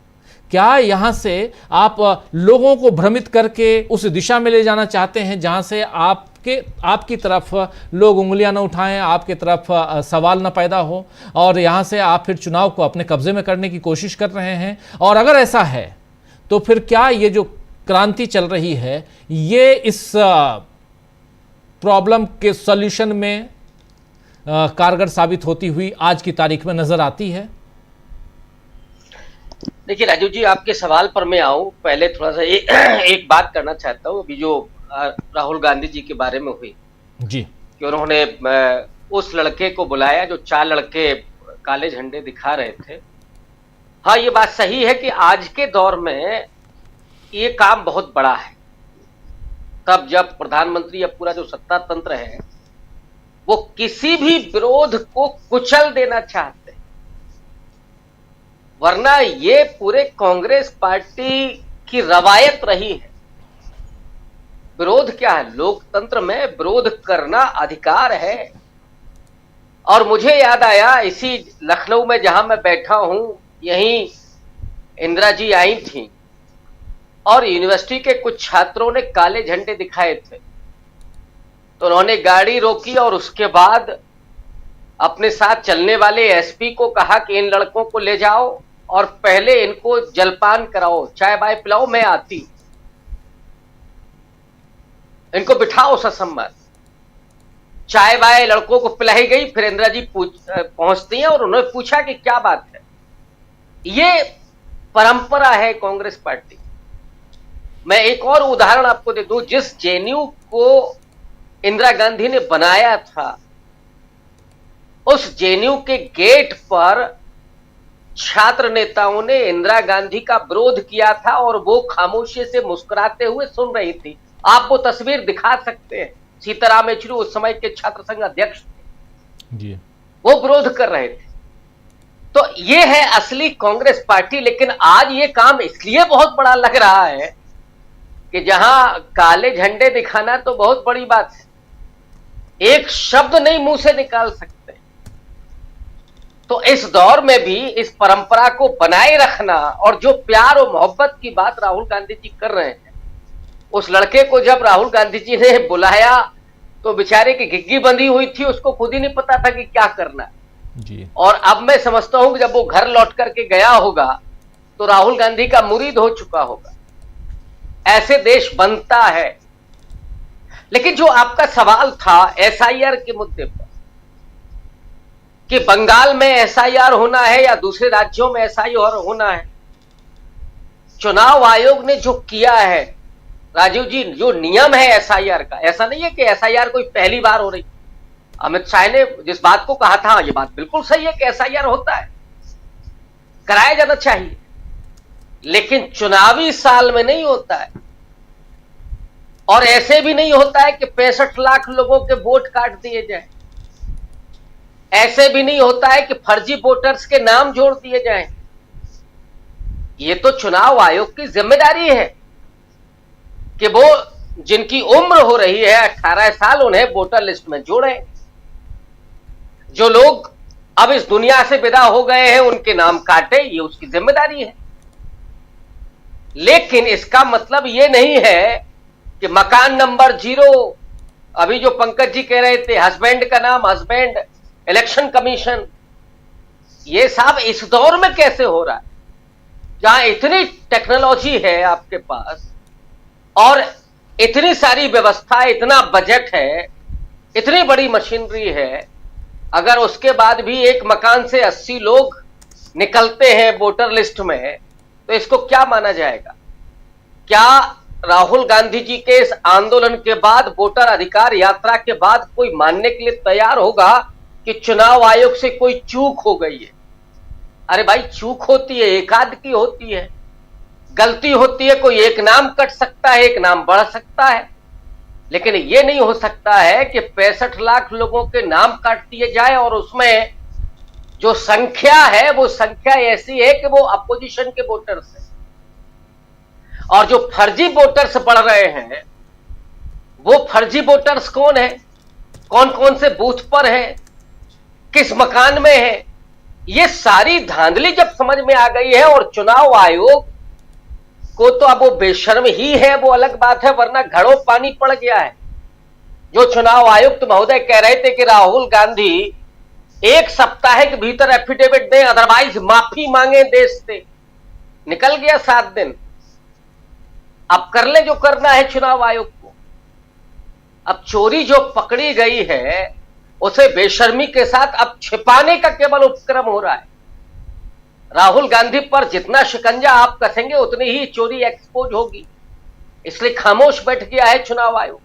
क्या यहां से आप लोगों को भ्रमित करके उस दिशा में ले जाना चाहते हैं जहां से आपकी तरफ लोग उंगलियां न उठाएं, आपकी तरफ सवाल न पैदा हो, और यहां से आप फिर चुनाव को अपने कब्जे में करने की कोशिश कर रहे हैं? और अगर ऐसा है तो फिर क्या ये जो क्रांति चल रही है ये इस प्रॉब्लम के सॉल्यूशन में कारगर साबित होती हुई आज की तारीख में नजर आती है? देखिए राजू जी, आपके सवाल पर मैं आऊं, पहले थोड़ा सा एक बात करना चाहता हूं। अभी जो राहुल गांधी जी के बारे में हुई जी, कि उन्होंने उस लड़के को बुलाया जो 4 लड़के काले झंडे दिखा रहे थे। हाँ, ये बात सही है कि आज के दौर में ये काम बहुत बड़ा है। तब जब प्रधानमंत्री या पूरा जो सत्ता तंत्र है वो किसी भी विरोध को कुचल देना चाहते हैं, वरना ये पूरे कांग्रेस पार्टी की रवायत रही है। विरोध क्या है? लोकतंत्र में विरोध करना अधिकार है। और मुझे याद आया, इसी लखनऊ में जहां मैं बैठा हूं, यहीं इंदिरा जी आई थी और यूनिवर्सिटी के कुछ छात्रों ने काले झंडे दिखाए थे, तो उन्होंने गाड़ी रोकी और उसके बाद अपने साथ चलने वाले एसपी को कहा कि इन लड़कों को ले जाओ और पहले इनको जलपान कराओ, चाय बाय पिलाओ, मैं आती, इनको बिठाओ ससम्मत। चाय बाय लड़कों को पिलाई गई। फिर इंदिरा जी पहुंचती हैं और उन्होंने पूछा कि क्या बात है। ये परंपरा है कांग्रेस पार्टी। मैं एक और उदाहरण आपको दे दूं, जिस जेएनयू को इंदिरा गांधी ने बनाया था, उस जेएनयू के गेट पर छात्र नेताओं ने इंदिरा गांधी का विरोध किया था और वो खामोशी से मुस्कुराते हुए सुन रही थी। आप वो तस्वीर दिखा सकते हैं। सीताराम येचुरी उस समय के छात्र संघ अध्यक्ष थे जी, वो विरोध कर रहे थे। तो ये है असली कांग्रेस पार्टी। लेकिन आज ये काम इसलिए बहुत बड़ा लग रहा है कि जहां काले झंडे दिखाना तो बहुत बड़ी बात है, एक शब्द नहीं मुंह से निकाल सकते। तो इस दौर में भी इस परंपरा को बनाए रखना, और जो प्यार और मोहब्बत की बात राहुल गांधी जी कर रहे हैं, उस लड़के को जब राहुल गांधी जी ने बुलाया तो बेचारे की घिग्गी बंधी हुई थी, उसको खुद ही नहीं पता था कि क्या करना जी। और अब मैं समझता हूं कि जब वो घर लौट करके गया होगा तो राहुल गांधी का मुरीद हो चुका होगा। ऐसे देश बनता है लेकिन जो आपका सवाल था एसआईआर के मुद्दे पर कि बंगाल में एसआईआर होना है या दूसरे राज्यों में एसआईआर होना है, चुनाव आयोग ने जो किया है राजीव जी, जो नियम है एसआईआर का, ऐसा नहीं है कि एसआईआर कोई पहली बार हो रही। अमित शाह ने जिस बात को कहा था ये बात बिल्कुल सही है कि एसआईआर होता है, कराया जाना चाहिए, लेकिन चुनावी साल में नहीं होता है। और ऐसे भी नहीं होता है कि 65 लाख लोगों के वोट काट दिए जाए, ऐसे भी नहीं होता है कि फर्जी वोटर्स के नाम जोड़ दिए जाएं। ये तो चुनाव आयोग की जिम्मेदारी है कि वो जिनकी उम्र हो रही है 18 साल उन्हें वोटर लिस्ट में जोड़ें। जो लोग अब इस दुनिया से विदा हो गए हैं उनके नाम काटे, ये उसकी जिम्मेदारी है। लेकिन इसका मतलब ये नहीं है कि मकान नंबर 0, अभी जो पंकज जी कह रहे थे हस्बैंड का नाम हस्बैंड, इलेक्शन कमीशन, ये सब इस दौर में कैसे हो रहा है जहां इतनी टेक्नोलॉजी है आपके पास और इतनी सारी व्यवस्था, इतना बजट है, इतनी बड़ी मशीनरी है, अगर उसके बाद भी एक मकान से 80 लोग निकलते हैं वोटर लिस्ट में, तो इसको क्या माना जाएगा? क्या राहुल गांधी जी के इस आंदोलन के बाद, वोटर अधिकार यात्रा के बाद कोई मानने के लिए तैयार होगा कि चुनाव आयोग से कोई चूक हो गई है? अरे भाई, चूक होती है, एक आध की होती है, गलती होती है, कोई एक नाम कट सकता है, एक नाम बढ़ सकता है, लेकिन ये नहीं हो सकता है कि 65 लाख लोगों के नाम काट दिए जाए और उसमें जो संख्या है वो संख्या ऐसी है कि वो अपोजिशन के वोटर्स है। और जो फर्जी वोटर्स बढ़ रहे हैं वो फर्जी वोटर्स कौन है, कौन कौन से बूथ पर है, किस मकान में है, ये सारी धांधली जब समझ में आ गई है। और चुनाव आयोग को तो अब वो बेशर्म ही है, वो अलग बात है, वरना घड़ों पानी पड़ गया है। जो चुनाव आयुक्त महोदय कह रहे थे कि राहुल गांधी 1 सप्ताह के भीतर एफिडेविट दें, अदरवाइज माफी मांगे देश से, निकल गया 7 दिन। अब कर ले जो करना है चुनाव आयोग को। अब चोरी जो पकड़ी गई है उसे बेशर्मी के साथ अब छिपाने का केवल उपक्रम हो रहा है। राहुल गांधी पर जितना शिकंजा आप कसेंगे उतनी ही चोरी एक्सपोज होगी, इसलिए खामोश बैठ गया है चुनाव आयोग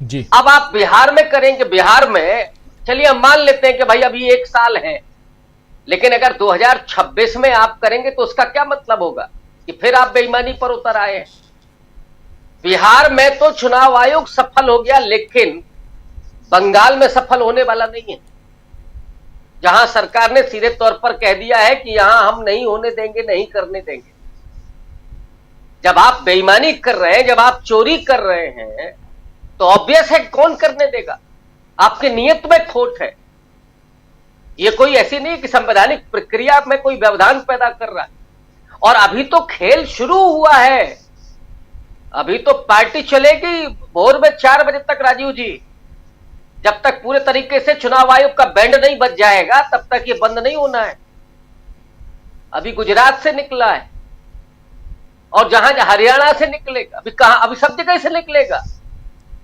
जी। अब आप बिहार में करेंगे, बिहार में चलिए हम मान लेते हैं कि भाई अभी 1 साल है, लेकिन अगर 2026 में आप करेंगे तो उसका क्या मतलब होगा कि फिर आप बेईमानी पर उतर आए हैं। बिहार में तो चुनाव आयोग सफल हो गया, लेकिन बंगाल में सफल होने वाला नहीं है, जहां सरकार ने सीधे तौर पर कह दिया है कि यहां हम नहीं होने देंगे, नहीं करने देंगे। जब आप बेईमानी कर रहे हैं, जब आप चोरी कर रहे हैं, तो ऑब्वियस है कौन करने देगा? आपकी नीयत में खोट है। ये कोई ऐसी नहीं कि संवैधानिक प्रक्रिया में कोई व्यवधान पैदा कर रहा है। और अभी तो खेल शुरू हुआ है, अभी तो पार्टी चलेगी भोर में 4 बजे तक राजीव जी। जब तक पूरे तरीके से चुनाव आयोग का बैंड नहीं बज जाएगा तब तक ये बंद नहीं होना है। अभी गुजरात से निकला है और जहां हरियाणा से निकलेगा, अभी कहां, अभी सब जगह से निकलेगा।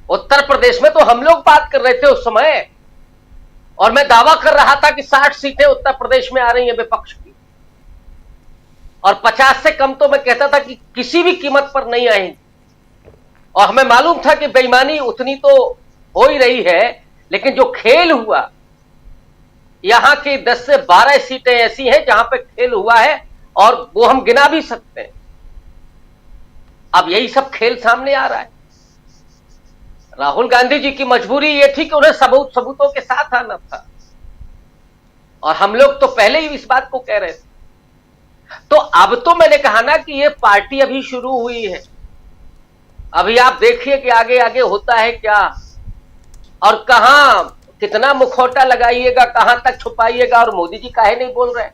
उत्तर प्रदेश में तो हम लोग बात कर रहे थे उस समय, और मैं दावा कर रहा था कि 60 सीटें उत्तर प्रदेश में आ रही हैं विपक्ष की, और 50 से कम तो मैं कहता था कि किसी भी कीमत पर नहीं आएंगी। और हमें मालूम था कि बेईमानी उतनी तो हो ही रही है, लेकिन जो खेल हुआ, यहां की 10 से 12 सीटें ऐसी हैं जहां पे खेल हुआ है और वो हम गिना भी सकते हैं। अब यही सब खेल सामने आ रहा है। राहुल गांधी जी की मजबूरी ये थी कि उन्हें सबूतों के साथ आना था, और हम लोग तो पहले ही इस बात को कह रहे थे। तो अब तो मैंने कहा ना कि ये पार्टी अभी शुरू हुई है, अभी आप देखिए कि आगे आगे होता है क्या, और कहां कितना मुखौटा लगाइएगा, कहां तक छुपाइएगा। और मोदी जी काहे नहीं बोल रहे?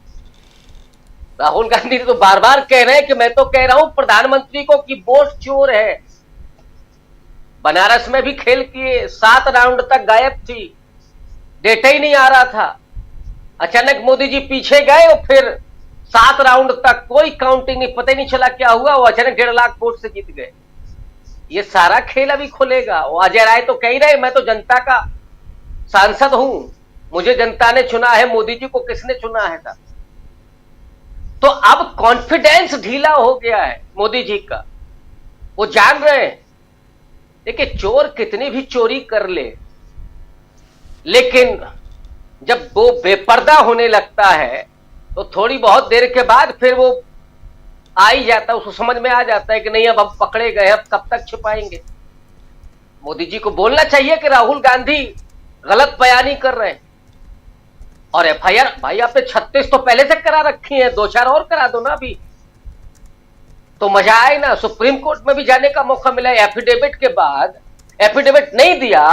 राहुल गांधी तो बार बार कह रहे हैं कि मैं तो कह रहा हूं प्रधानमंत्री को कि वोट चोर है। बनारस में भी खेल किए, 7 राउंड तक गायब थी, डेटा ही नहीं आ रहा था। अचानक मोदी जी पीछे गए और फिर 7 राउंड तक कोई काउंटिंग नहीं, पता ही नहीं चला क्या हुआ, वो अचानक 1.5 लाख वोट से जीत गए। ये सारा खेल अभी खुलेगा। वो अजय राय तो कह ही रहे मैं तो जनता का सांसद हूं, मुझे जनता ने चुना है, मोदी जी को किसने चुना है था। तो अब कॉन्फिडेंस ढीला हो गया है मोदी जी का, वो जान रहे हैं। देखिए चोर कितनी भी चोरी कर ले, लेकिन जब वो बेपर्दा होने लगता है तो थोड़ी बहुत देर के बाद फिर वो आ ही जाता है, उसको समझ में आ जाता है कि नहीं अब हम पकड़े गए, अब कब तक छिपाएंगे। मोदी जी को बोलना चाहिए कि राहुल गांधी गलत बयानी कर रहे हैं। और एफआईआर भाई आपने 36 तो पहले से करा रखी है, 2-4 और करा दो ना अभी, तो मजा आए ना। सुप्रीम कोर्ट में भी जाने का मौका मिला। एफिडेविट के बाद एफिडेविट नहीं दिया,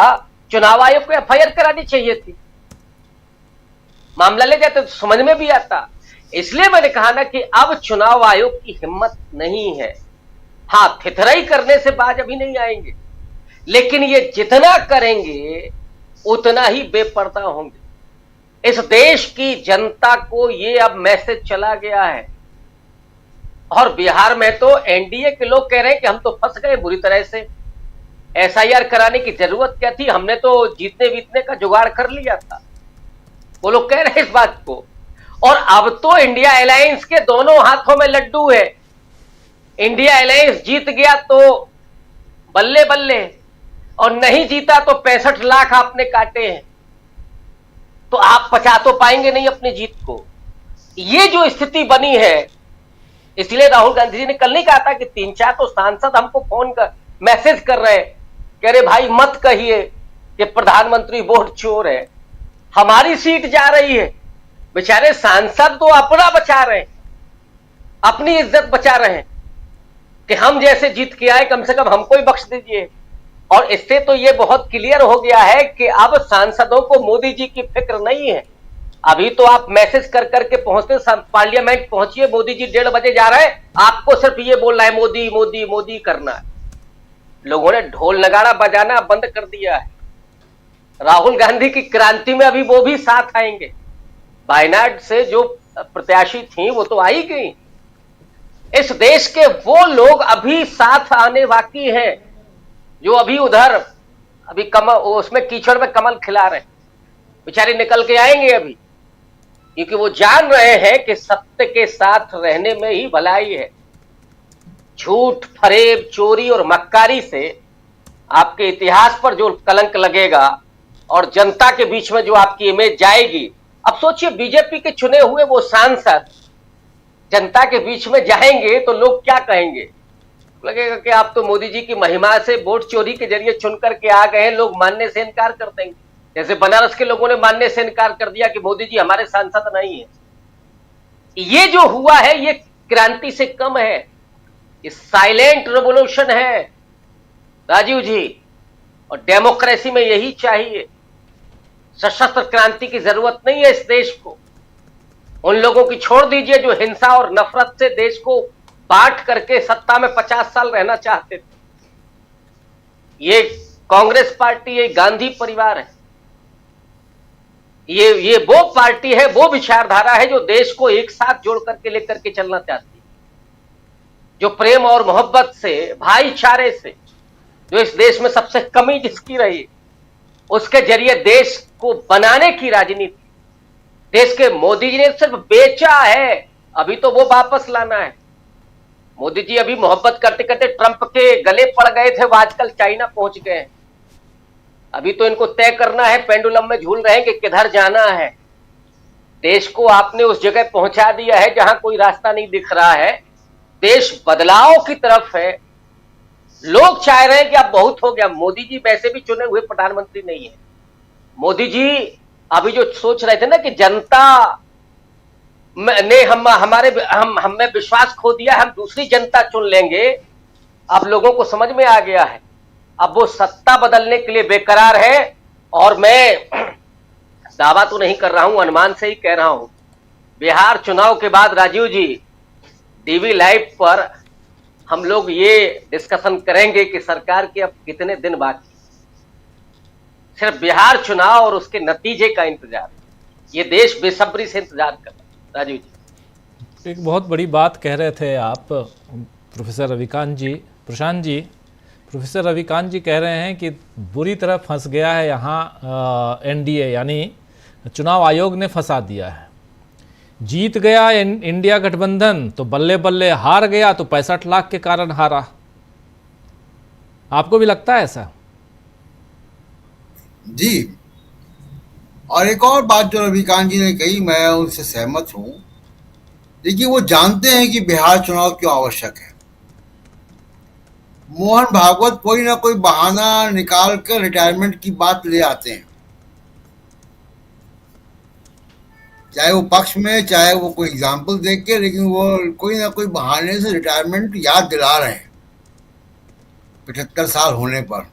चुनाव आयोग को एफआईआर करानी चाहिए थी, मामला ले जाते तो समझ में भी आता। इसलिए मैंने कहा ना कि अब चुनाव आयोग की हिम्मत नहीं है। हाँ, थिथराई करने से बाज अभी नहीं आएंगे, लेकिन ये जितना करेंगे उतना ही बेपर्दा होंगे। इस देश की जनता को ये अब मैसेज चला गया है। और बिहार में तो एनडीए के लोग कह रहे हैं कि हम तो फंस गए बुरी तरह से, एसआईआर कराने की जरूरत क्या थी, हमने तो जीतने बीतने का जुगाड़ कर लिया था। वो लोग कह रहे हैं इस बात को। और अब तो इंडिया अलायंस के दोनों हाथों में लड्डू है। इंडिया अलायंस जीत गया तो बल्ले बल्ले, और नहीं जीता तो 65 लाख आपने काटे हैं, तो आप पचा तो पाएंगे नहीं अपनी जीत को। ये जो स्थिति बनी है, इसलिए राहुल गांधी जी ने कल नहीं कहा था कि 3-4 तो सांसद हमको फोन कर मैसेज कर रहे हैं, कह रहे भाई मत कहिए कि प्रधानमंत्री वोट चोर है, हमारी सीट जा रही है। बेचारे सांसद तो अपना बचा रहे हैं, अपनी इज्जत बचा रहे हैं कि हम जैसे जीत के आए, कम से कम हमको ही बख्श दीजिए। और इससे तो ये बहुत क्लियर हो गया है कि अब सांसदों को मोदी जी की फिक्र नहीं है। अभी तो आप मैसेज कर करके पहुंचते, पार्लियामेंट पहुंचिए, मोदी जी 1:30 बजे जा रहे हैं, आपको सिर्फ ये बोलना है मोदी मोदी मोदी करना है। लोगों ने ढोल नगाड़ा बजाना बंद कर दिया है। राहुल गांधी की क्रांति में अभी वो भी साथ आएंगे। वायनाड से जो प्रत्याशी थी वो तो आई गई। इस देश के वो लोग अभी साथ आने बाकी हैं जो अभी उधर अभी कमल, उसमें कीचड़ में कमल खिला रहे हैं, बेचारे निकल के आएंगे अभी, क्योंकि वो जान रहे हैं कि सत्य के साथ रहने में ही भलाई है। झूठ, फरेब, चोरी और मक्कारी से आपके इतिहास पर जो कलंक लगेगा और जनता के बीच में जो आपकी इमेज जाएगी। अब सोचिए बीजेपी के चुने हुए वो सांसद जनता के बीच में जाएंगे तो लोग क्या कहेंगे? लगेगा कि आप तो मोदी जी की महिमा से वोट चोरी के जरिए चुन करके आ गए हैं, लोग मानने से इनकार कर देंगे। जैसे बनारस के लोगों ने मानने से इनकार कर दिया कि मोदी जी हमारे सांसद नहीं है। ये जो हुआ है ये क्रांति से कम है, ये साइलेंट रेवोल्यूशन है राजीव जी, और डेमोक्रेसी में यही चाहिए। सशस्त्र क्रांति की जरूरत नहीं है इस देश को। उन लोगों की छोड़ दीजिए जो हिंसा और नफरत से देश को बांट करके सत्ता में 50 साल रहना चाहते थे। ये कांग्रेस पार्टी, ये गांधी परिवार है, ये वो पार्टी है, वो विचारधारा है जो देश को एक साथ जोड़ करके लेकर के चलना चाहती है, जो प्रेम और मोहब्बत से, भाईचारे से, जो इस देश में सबसे कमी जिसकी रही, उसके जरिए देश को बनाने की राजनीति। देश के मोदी जी ने सिर्फ बेचा है, अभी तो वो वापस लाना है। मोदी जी अभी मोहब्बत करते करते ट्रंप के गले पड़ गए थे, वो आजकल चाइना पहुंच गए हैं। अभी तो इनको तय करना है, पेंडुलम में झूल रहे हैं कि किधर जाना है। देश को आपने उस जगह पहुंचा दिया है जहां कोई रास्ता नहीं दिख रहा है। देश बदलाव की तरफ है। लोग चाह रहे हैं कि अब बहुत हो गया। मोदी जी वैसे भी चुने हुए प्रधानमंत्री नहीं है। मोदी जी अभी जो सोच रहे थे ना कि जनता ने हमें विश्वास खो दिया, हम दूसरी जनता चुन लेंगे, अब लोगों को समझ में आ गया है। अब वो सत्ता बदलने के लिए बेकरार है। और मैं दावा तो नहीं कर रहा हूं, अनुमान से ही कह रहा हूं, बिहार चुनाव के बाद राजीव जी टीवी लाइव पर हम लोग ये डिस्कशन करेंगे कि सरकार के अब कितने दिन बाकी। सिर्फ बिहार चुनाव और उसके नतीजे का इंतजार, ये देश बेसब्री से इंतजार कर रहा है। राजीव जी, एक बहुत बड़ी बात कह रहे थे आप प्रोफेसर रविकांत जी, प्रशांत जी। प्रोफेसर रविकांत जी कह रहे हैं कि बुरी तरह फंस गया है यहाँ एनडीए, यानी चुनाव आयोग ने फंसा दिया है। जीत गया इंडिया गठबंधन तो बल्ले बल्ले, हार गया तो 65 लाख के कारण हारा। आपको भी लगता है ऐसा? जी, और एक और बात जो रविकांत जी ने कही, मैं उनसे सहमत हूं। देखिए, वो जानते हैं कि बिहार चुनाव क्यों आवश्यक है। मोहन भागवत कोई ना कोई बहाना निकाल कर रिटायरमेंट की बात ले आते हैं, चाहे वो पक्ष में, चाहे वो कोई एग्जाम्पल देख के, लेकिन वो कोई ना कोई बहाने से रिटायरमेंट याद दिला रहे हैं 75 साल होने पर।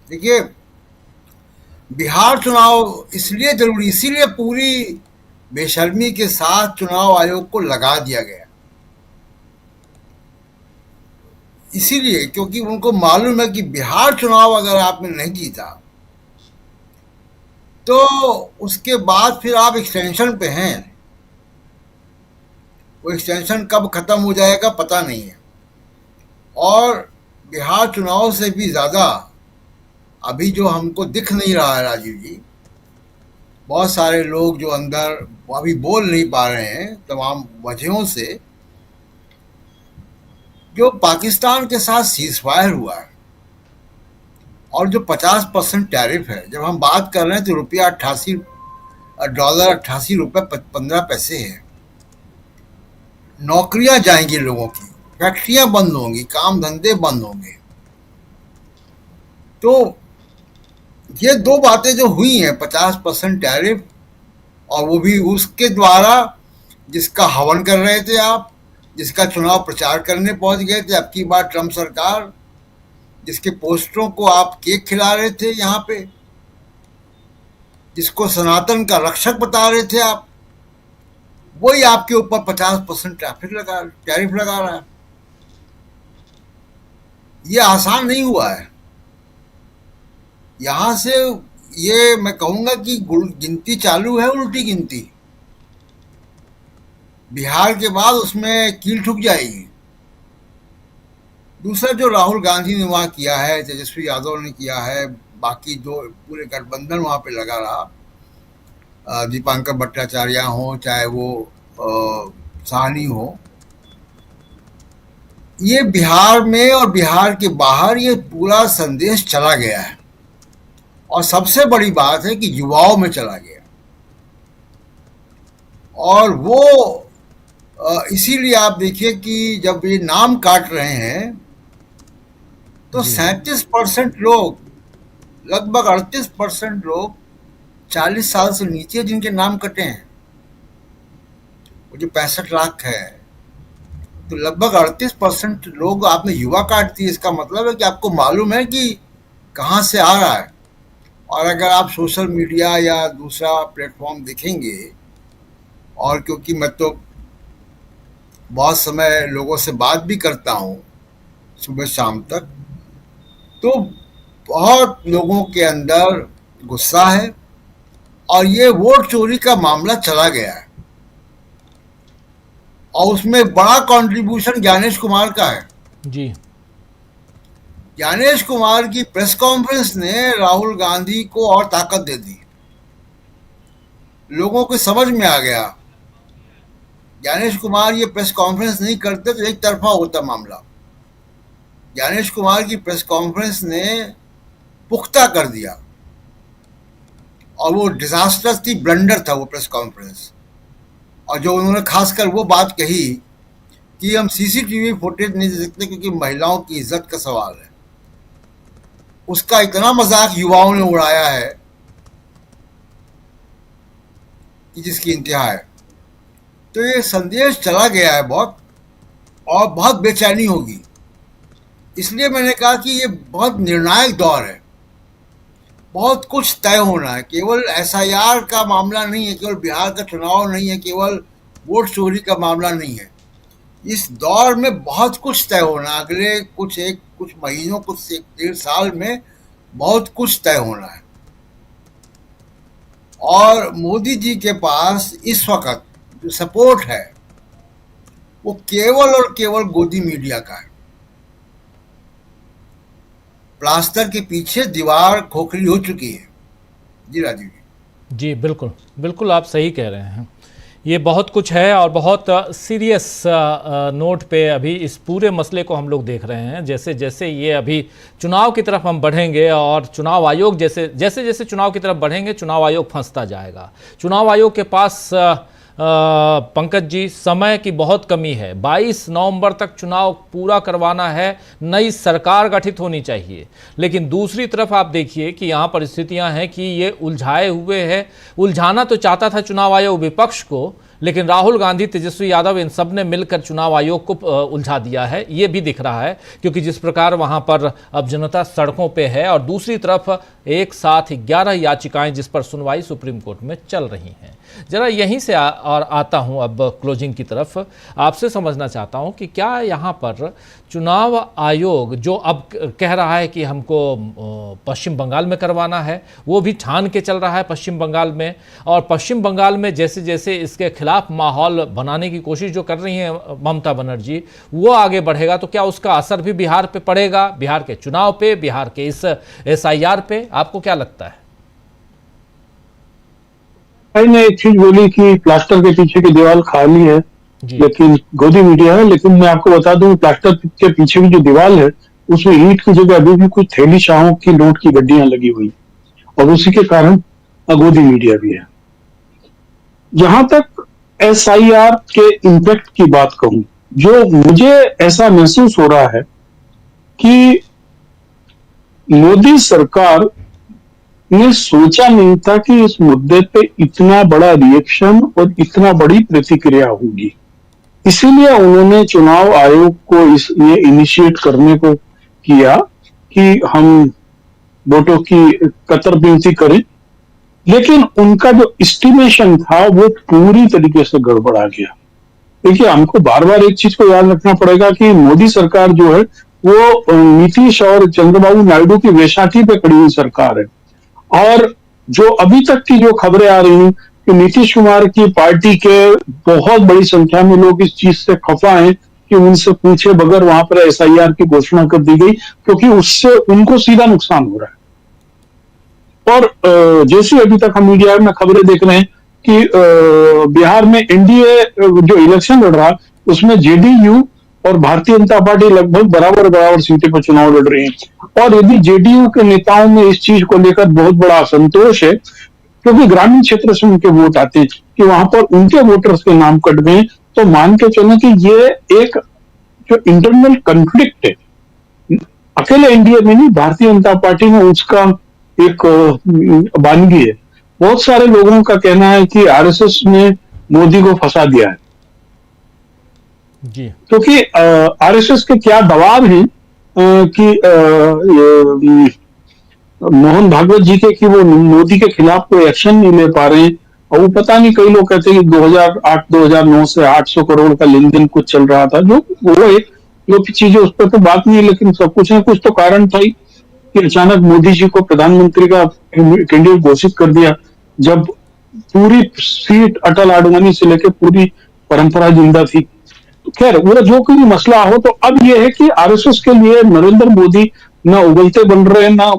देखिए, बिहार चुनाव इसलिए जरूरी, इसीलिए पूरी बेशर्मी के साथ चुनाव आयोग को लगा दिया गया, इसीलिए क्योंकि उनको मालूम है कि बिहार चुनाव अगर आपने नहीं जीता तो उसके बाद फिर आप एक्सटेंशन पे हैं। वो एक्सटेंशन कब खत्म हो जाएगा पता नहीं है। और बिहार चुनाव से भी ज़्यादा अभी जो हमको दिख नहीं रहा है राजीव जी, बहुत सारे लोग जो अंदर अभी बोल नहीं पा रहे हैं तमाम वजहों से, जो पाकिस्तान के साथ सीजफायर हुआ है और जो 50% टैरिफ है, जब हम बात कर रहे हैं तो रुपया $88 15 पैसे है। नौकरियां जाएंगी लोगों की, फैक्ट्रियां बंद होंगी, काम धंधे बंद होंगे। तो ये दो बातें जो हुई हैं, 50% टैरिफ, और वो भी उसके द्वारा जिसका हवन कर रहे थे आप, जिसका चुनाव प्रचार करने पहुंच गए थे अब की बार ट्रम्प सरकार, जिसके पोस्टरों को आप केक खिला रहे थे यहाँ पे, जिसको सनातन का रक्षक बता रहे थे आप, वही आपके ऊपर 50% टैरिफ लगा रहा है। ये आसान नहीं हुआ है। यहां से ये मैं कहूंगा कि गिनती चालू है, उल्टी गिनती। बिहार के बाद उसमें कील ठुक जाएगी। दूसरा जो राहुल गांधी ने वहां किया है, तेजस्वी यादव ने किया है, बाकी जो पूरे गठबंधन वहां पे लगा रहा, दीपांकर भट्टाचार्य हो चाहे वो साहनी हो, ये बिहार में और बिहार के बाहर ये पूरा संदेश चला गया है। और सबसे बड़ी बात है कि युवाओं में चला गया। और वो इसीलिए आप देखिए कि जब ये नाम काट रहे हैं तो 37% लोग, लगभग 38% लोग 40 साल से नीचे जिनके नाम कटे हैं, वो जो 65 लाख है, तो लगभग 38% लोग आपने युवा काट दिए। इसका मतलब है कि आपको मालूम है कि कहाँ से आ रहा है। और अगर आप सोशल मीडिया या दूसरा प्लेटफॉर्म देखेंगे, और क्योंकि मैं तो बहुत समय लोगों से बात भी करता हूँ सुबह शाम तक, तो बहुत लोगों के अंदर गुस्सा है और ये वोट चोरी का मामला चला गया है। और उसमें बड़ा कंट्रीब्यूशन ज्ञानेश कुमार का है। जी, ज्ञानेश कुमार की प्रेस कॉन्फ्रेंस ने राहुल गांधी को और ताकत दे दी। लोगों को समझ में आ गया, ज्ञानेश कुमार ये प्रेस कॉन्फ्रेंस नहीं करते तो एक तरफा होता मामला। ज्ञानेश कुमार की प्रेस कॉन्फ्रेंस ने पुख्ता कर दिया, और वो डिजास्टर्स थी, ब्लंडर था वो प्रेस कॉन्फ्रेंस। और जो उन्होंने खासकर वो बात कही कि हम सीसीटीवी फुटेज नहीं दे सकते क्योंकि महिलाओं की इज्जत का सवाल है, उसका इतना मजाक युवाओं ने उड़ाया है कि जिसकी इंतहा है। तो ये संदेश चला गया है बहुत, और बहुत बेचैनी होगी। इसलिए मैंने कहा कि ये बहुत निर्णायक दौर है, बहुत कुछ तय होना है। केवल एसआईआर का मामला नहीं है, केवल बिहार का चुनाव नहीं है, केवल वोट चोरी का मामला नहीं है। इस दौर में बहुत कुछ तय होना, अगले कुछ महीनों, कुछ 1-1.5 साल में बहुत कुछ तय होना है। और मोदी जी के पास इस वक्त जो सपोर्ट है वो केवल और केवल गोदी मीडिया का है। प्लास्टर के पीछे दीवार खोखली हो चुकी है। जी राजीव जी। जी बिल्कुल बिल्कुल, आप सही कह रहे हैं। ये बहुत कुछ है और बहुत सीरियस नोट पे अभी इस पूरे मसले को हम लोग देख रहे हैं। जैसे जैसे ये अभी चुनाव की तरफ हम बढ़ेंगे और चुनाव आयोग जैसे जैसे चुनाव की तरफ बढ़ेंगे, चुनाव आयोग फंसता जाएगा। चुनाव आयोग के पास पंकज जी समय की बहुत कमी है। 22 नवंबर तक चुनाव पूरा करवाना है, नई सरकार गठित होनी चाहिए। लेकिन दूसरी तरफ आप देखिए कि यहाँ परिस्थितियाँ हैं कि ये उलझाए हुए हैं। उलझाना तो चाहता था चुनाव आयोग विपक्ष को, लेकिन राहुल गांधी, तेजस्वी यादव, इन सब ने मिलकर चुनाव आयोग को उलझा दिया है। ये भी दिख रहा है क्योंकि जिस प्रकार वहां पर अब जनता सड़कों पे है और दूसरी तरफ एक साथ 11 याचिकाएं जिस पर सुनवाई सुप्रीम कोर्ट में चल रही हैं। जरा यहीं से और आता हूं अब क्लोजिंग की तरफ। आपसे समझना चाहता हूं कि क्या यहाँ पर चुनाव आयोग जो अब कह रहा है कि हमको पश्चिम बंगाल में करवाना है, वो भी ठान के चल रहा है पश्चिम बंगाल में, और पश्चिम बंगाल में जैसे जैसे इसके खिलाफ माहौल बनाने की कोशिश जो कर रही हैं ममता बनर्जी, वो आगे बढ़ेगा तो क्या उसका असर भी बिहार पे पड़ेगा, बिहार के चुनाव पे, बिहार के इस SIR पे? आपको क्या लगता है? ने एक चीज बोली कि प्लास्टर के पीछे की दीवार खाली है, लेकिन गोदी मीडिया है। लेकिन मैं आपको बता दूं, प्लास्टर के पीछे की जो दीवार है उसमें ईंट की जगह अभी भी कुछ थैली शाहों की नोट की गड्डियां लगी हुई, और उसी के कारण गोदी मीडिया भी है। जहां तक SIR के इम्पैक्ट की बात कहूं, जो मुझे ऐसा महसूस हो रहा है कि मोदी सरकार ने सोचा नहीं था कि इस मुद्दे पे इतना बड़ा रिएक्शन और इतना बड़ी प्रतिक्रिया होगी। इसीलिए उन्होंने चुनाव आयोग को ये इनिशिएट करने को किया कि हम वोटों की कतर गिनती करें, लेकिन उनका जो एस्टिमेशन था वो पूरी तरीके से गड़बड़ा गया। देखिए, हमको बार बार एक चीज को याद रखना पड़ेगा कि मोदी सरकार जो है वो नीतीश और चंद्रबाबू नायडू की वैशाखी पे खड़ी हुई सरकार है। और जो अभी तक की जो खबरें आ रही हैं कि नीतीश कुमार की पार्टी के बहुत बड़ी संख्या में लोग इस चीज से खफा हैं कि उनसे पूछे बगैर वहां पर SIR की घोषणा कर दी गई, क्योंकि उससे उनको सीधा नुकसान हो रहा है। और जैसे अभी तक हम मीडिया में खबरें देख रहे हैं कि बिहार में NDA जो इलेक्शन लड़ रहा उसमें JDU और भारतीय जनता पार्टी लगभग बराबर सीटें पर चुनाव लड़ रही हैं। और यदि JDU के नेताओं में इस चीज को लेकर बहुत बड़ा असंतोष है, क्योंकि ग्रामीण क्षेत्र से उनके वोट आते हैं, कि वहां पर उनके वोटर्स के नाम कट गए, तो मान के चलें कि ये एक जो इंटरनल कॉन्फ्लिक्ट है, अकेले NDA में नहीं, भारतीय जनता पार्टी में उसका एक वानगी है। बहुत सारे लोगों का कहना है कि RSS ने मोदी को फंसा दिया है, क्योंकि RSS के क्या दबाव है कि मोहन भागवत जी के कि वो मोदी के खिलाफ कोई एक्शन नहीं ले पा रहे हैं। और वो पता नहीं, कई लोग कहते हैं कि 2008-2009 से 800 करोड़ का लेन देन कुछ चल रहा था, जो वो एक जो चीजें उस पर तो बात नहीं है, लेकिन सब कुछ ना कुछ तो कारण था ही कि अचानक मोदी जी को प्रधानमंत्री का कैंडिडेट घोषित कर दिया, जब पूरी सीट अटल आडवाणी से लेकर पूरी परंपरा जिंदा थी। खैर, वो जो कोई मसला हो, तो अब ये है कि RSS के लिए नरेंद्र मोदी ना उगलते बन रहे हैं, ना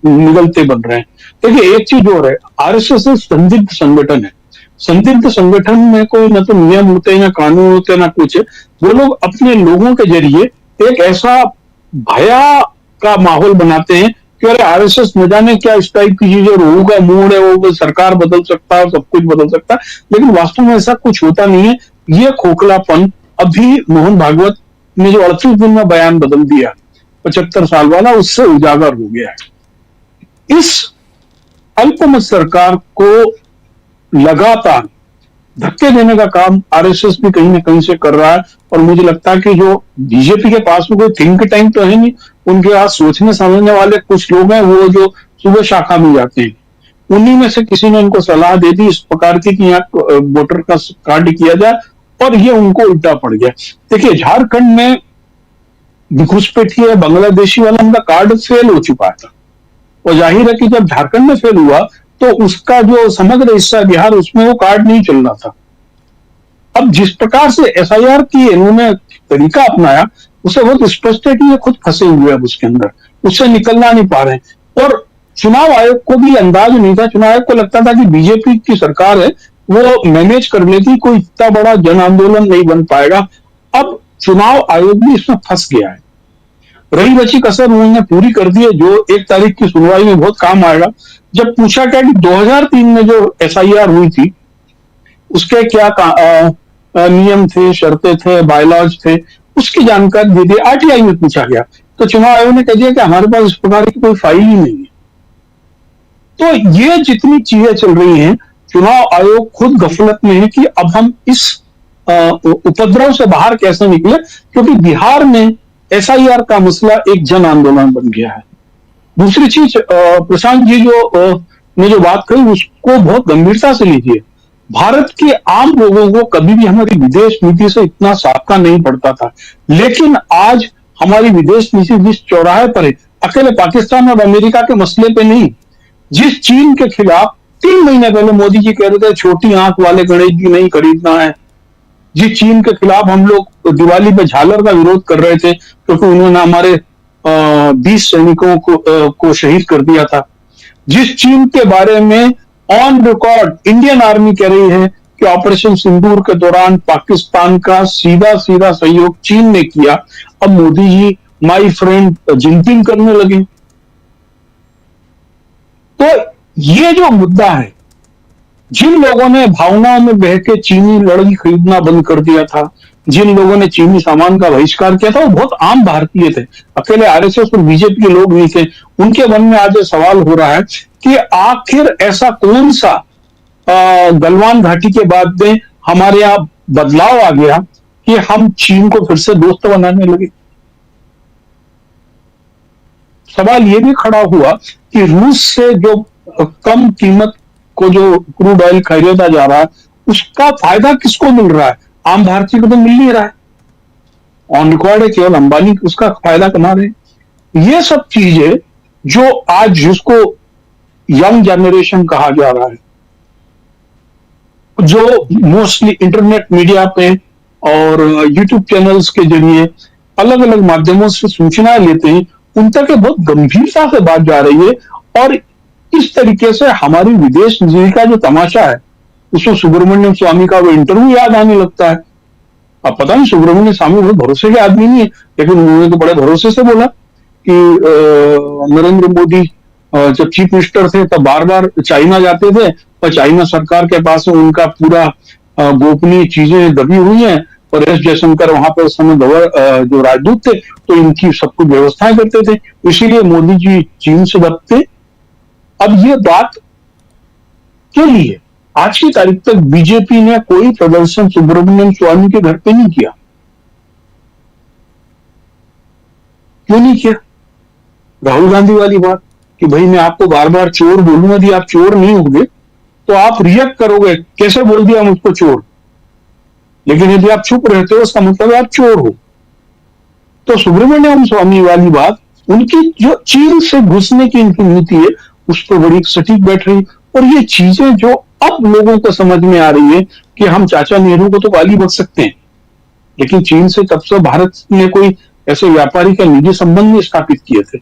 निगलते बन रहे हैं। देखिए, एक चीज और है, RSS एक संदिग्ध संगठन है। संदिग्ध संगठन में कोई न तो नियम होते हैं, ना कानून होते हैं, ना कुछ है। वो लोग अपने लोगों के जरिए एक ऐसा भया का माहौल बनाते हैं कि अरे RSS न जाने क्या इस टाइप की चीजें, रोहू का मूड है, वो सरकार बदल सकता है, सब कुछ बदल सकता है, लेकिन वास्तव में ऐसा कुछ होता नहीं है। ये खोखलापन अभी मोहन भागवत ने जो 38 दिन में बयान बदल दिया 75 साल वाला, उससे उजागर हो गया है। इस अल्पमत सरकार को लगातार धक्के देने का काम RSS भी कहीं ना कहीं से कर रहा है। और मुझे लगता है कि जो बीजेपी के पास में कोई थिंक टैंक तो है नहीं, उनके पास सोचने समझने वाले कुछ लोग हैं, वो जो सुबह शाखा में जाते हैं, उन्हीं में से किसी ने उनको सलाह दे दी इस प्रकार की कि यहाँ वोटर का कार्ड किया जाए, और ये उनको उल्टा पड़ गया। देखिए, झारखंड में घुसपैठिया बांग्लादेशी वाला उनका कार्ड फेल हो चुका था, और जाहिर है कि जब झारखंड में फेल हुआ तो उसका जो समग्र हिस्सा बिहार, उसमें वो कार्ड नहीं चल रहा था। अब जिस प्रकार से SIR की इन्होंने तरीका अपनाया उसे बहुत स्पष्ट है कि ये खुद फंसे हुए हैं उसके अंदर, उससे निकलना नहीं पा रहे हैं। और चुनाव आयोग को भी अंदाज नहीं था, चुनाव आयोग को लगता था कि बीजेपी की सरकार है वो मैनेज कर लेगी, कोई इतना बड़ा जन आंदोलन नहीं बन पाएगा। अब चुनाव आयोग भी इसमें फंस गया है। रही बची कसर उन्होंने पूरी कर दी है, जो 1 तारीख की सुनवाई में बहुत काम आएगा। जब पूछा गया कि 2003 में जो एसआईआर हुई थी उसके क्या नियम थे, शर्तें थे, बायलॉज थे, उसकी जानकारी दे दी। आरटीआई में पूछा गया तो चुनाव आयोग ने कह दिया कि हमारे पास इस प्रकार की कोई फाइल ही नहीं है। तो ये जितनी चीजें चल रही हैं, चुनाव आयोग खुद गफलत में है कि अब हम इस उपद्रव से बाहर कैसे निकले, क्योंकि बिहार में एसआईआर का मसला एक जन आंदोलन बन गया है। दूसरी चीज, प्रशांत जी ने जो बात कही उसको बहुत गंभीरता से लीजिए। भारत के आम लोगों को कभी भी हमारी विदेश नीति से इतना साबका नहीं पड़ता था, लेकिन आज हमारी विदेश नीति जिस चौराहे पर है, अकेले पाकिस्तान और अमेरिका के मसले पे नहीं, जिस चीन के खिलाफ 3 महीने पहले मोदी जी कह रहे थे छोटी आंख वाले गणेश जी नहीं खरीदना है, जिस चीन के खिलाफ हम लोग दिवाली पे झालर का विरोध कर रहे थे क्योंकि उन्होंने हमारे 20 सैनिकों को शहीद कर दिया था, जिस चीन के बारे में ऑन रिकॉर्ड इंडियन आर्मी कह रही है कि ऑपरेशन सिंदूर के दौरान पाकिस्तान का सीधा सहयोग चीन ने किया, अब Modi ji my friend Jinping करने लगे। तो ये जो मुद्दा है, जिन लोगों ने भावनाओं में बह के चीनी लड़की खरीदना बंद कर दिया था, जिन लोगों ने चीनी सामान का बहिष्कार किया था, वो बहुत आम भारतीय थे, अकेले आरएसएस और बीजेपी के लोग नहीं थे। उनके मन में आज सवाल हो रहा है कि आखिर ऐसा कौन सा गलवान घाटी के बाद में हमारे यहां बदलाव आ गया कि हम चीन को फिर से दोस्त बनाने लगे। सवाल यह भी खड़ा हुआ कि रूस से जो कम कीमत को जो क्रूड ऑयल खरीदा जा रहा है उसका फायदा किसको मिल रहा है? आम भारतीय को तो मिल नहीं रहा है। ऑन रिकॉर्ड है केवल अंबानी उसका फायदा कमा रहे हैं। ये सब चीजें जो आज जिसको यंग जनरेशन कहा जा रहा है, जो मोस्टली इंटरनेट मीडिया पे और यूट्यूब चैनल्स के जरिए अलग अलग माध्यमों से सूचनाएं लेते हैं, उन तक बहुत गंभीरता से बात जा रही है। और इस तरीके से हमारी विदेश नीति का जो तमाशा है, उसको सुब्रमण्यम स्वामी का वो इंटरव्यू याद आने लगता है। अब पता नहीं सुब्रमण्यम स्वामी बहुत भरोसे के आदमी नहीं है, लेकिन उन्होंने तो बड़े भरोसे से बोला कि नरेंद्र मोदी जब चीफ मिनिस्टर थे तब बार बार चाइना जाते थे और चाइना सरकार के पास उनका पूरा गोपनीय चीजें दबी हुई हैं, और एस जयशंकर वहां पर उस समय जो राजदूत थे तो इनकी सब कुछ व्यवस्थाएं करते थे, इसीलिए मोदी जी चीन से दबते। अब ये बात के लिए आज की तारीख तक बीजेपी ने कोई प्रदर्शन सुब्रमण्यम स्वामी के घर पे नहीं किया। क्यों नहीं किया? राहुल गांधी वाली बात कि भाई मैं आपको बार बार चोर बोलूंगा, यदि आप चोर नहीं होंगे तो आप रिएक्ट करोगे, कैसे बोल दिया मुझको चोर, लेकिन यदि आप चुप रहते हो उसका मतलब आप चोर हो। तो सुब्रमण्यम स्वामी वाली बात, उनकी जो चीन से घुसने की इनकी नीति है उस पर बड़ी सटीक बैठ रही। और ये चीजें जो अब लोगों को समझ में आ रही है कि हम चाचा नेहरू को तो गाली बक सकते हैं, लेकिन चीन से तब से भारत ने कोई ऐसे व्यापारी का निजी संबंध नहीं स्थापित किए थे।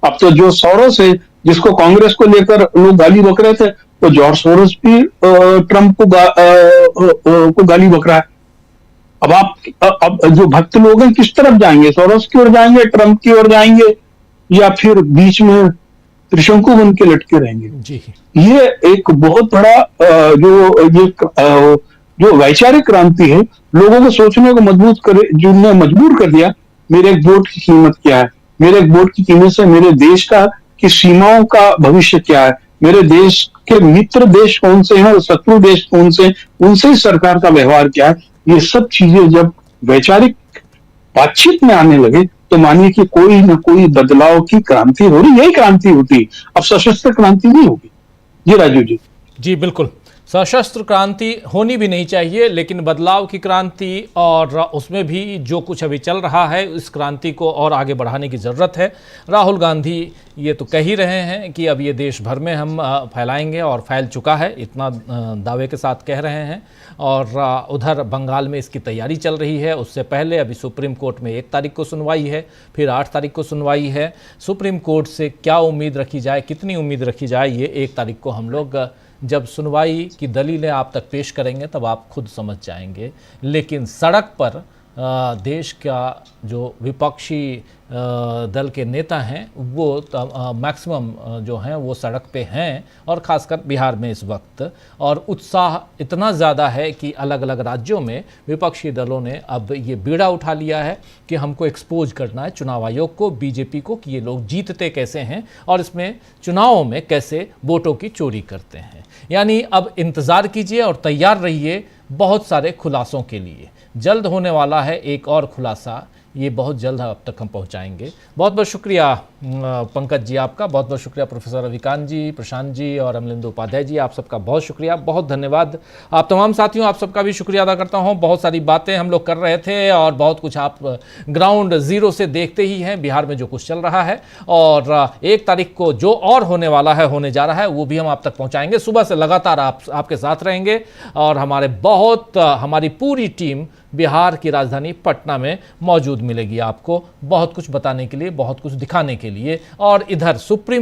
अब तो जो सोरोस है, जिसको कांग्रेस को लेकर लोग गाली बक रहे थे, तो जॉर्ज सोरोस भी ट्रंप को गाली बक रहा है। अब जो भक्त लोग हैं किस तरफ जाएंगे? सोरोस की ओर जाएंगे, ट्रंप की ओर जाएंगे, या फिर बीच में त्रिशंकु बन के लटके रहेंगे? जी। ये एक बहुत बड़ा जो वैचारिक क्रांति है, लोगों को सोचने को मजबूर कर दिया। मेरे एक वोट की कीमत क्या है? मेरे एक वोट की कीमत से मेरे देश की सीमाओं का भविष्य क्या है? मेरे देश के मित्र देश कौन से हैं और शत्रु देश कौन से, उनसे ही सरकार का व्यवहार क्या है? ये सब चीजें जब वैचारिक बातचीत में आने लगे तो मानिए कि कोई न कोई बदलाव की क्रांति हो रही। यही क्रांति होती, अब सशस्त्र क्रांति नहीं होगी। जी राजू जी। जी बिल्कुल सशस्त्र क्रांति होनी भी नहीं चाहिए, लेकिन बदलाव की क्रांति और उसमें भी जो कुछ अभी चल रहा है इस क्रांति को और आगे बढ़ाने की ज़रूरत है। राहुल गांधी ये तो कह ही रहे हैं कि अब ये देश भर में हम फैलाएंगे और फैल चुका है, इतना दावे के साथ कह रहे हैं। और उधर बंगाल में इसकी तैयारी चल रही है। उससे पहले अभी सुप्रीम कोर्ट में 1 तारीख को सुनवाई है, फिर 8 तारीख को सुनवाई है। सुप्रीम कोर्ट से क्या उम्मीद रखी जाए, कितनी उम्मीद रखी जाए, ये 1 तारीख को हम लोग जब सुनवाई की दलीलें आप तक पेश करेंगे तब आप खुद समझ जाएंगे। लेकिन सड़क पर देश का जो विपक्षी दल के नेता हैं वो मैक्सिमम जो हैं वो सड़क पे हैं, और ख़ासकर बिहार में इस वक्त। और उत्साह इतना ज़्यादा है कि अलग अलग राज्यों में विपक्षी दलों ने अब ये बीड़ा उठा लिया है कि हमको एक्सपोज करना है चुनाव आयोग को, बीजेपी को, कि ये लोग जीतते कैसे हैं और इसमें चुनावों में कैसे वोटों की चोरी करते हैं। यानी अब इंतज़ार कीजिए और तैयार रहिए बहुत सारे खुलासों के लिए। जल्द होने वाला है एक और खुलासा, ये बहुत जल्द अब तक हम पहुंचाएंगे। बहुत बहुत शुक्रिया पंकज जी आपका, बहुत बहुत शुक्रिया प्रोफेसर रविकांत जी, प्रशांत जी और अमलिंदु उपाध्याय जी, आप सबका बहुत शुक्रिया, बहुत धन्यवाद। आप तमाम साथियों, आप सबका भी शुक्रिया अदा करता हूं। बहुत सारी बातें हम लोग कर रहे थे और बहुत कुछ आप ग्राउंड ज़ीरो से देखते ही हैं बिहार में जो कुछ चल रहा है। और 1 तारीख को जो और होने वाला है, होने जा रहा है, वो भी हम आप तक पहुँचाएंगे। सुबह से लगातार आपके साथ रहेंगे और हमारी पूरी टीम बिहार की राजधानी पटना में मौजूद मिलेगी आपको, बहुत कुछ बताने के लिए, बहुत कुछ दिखाने के लिए। और इधर सुप्रीम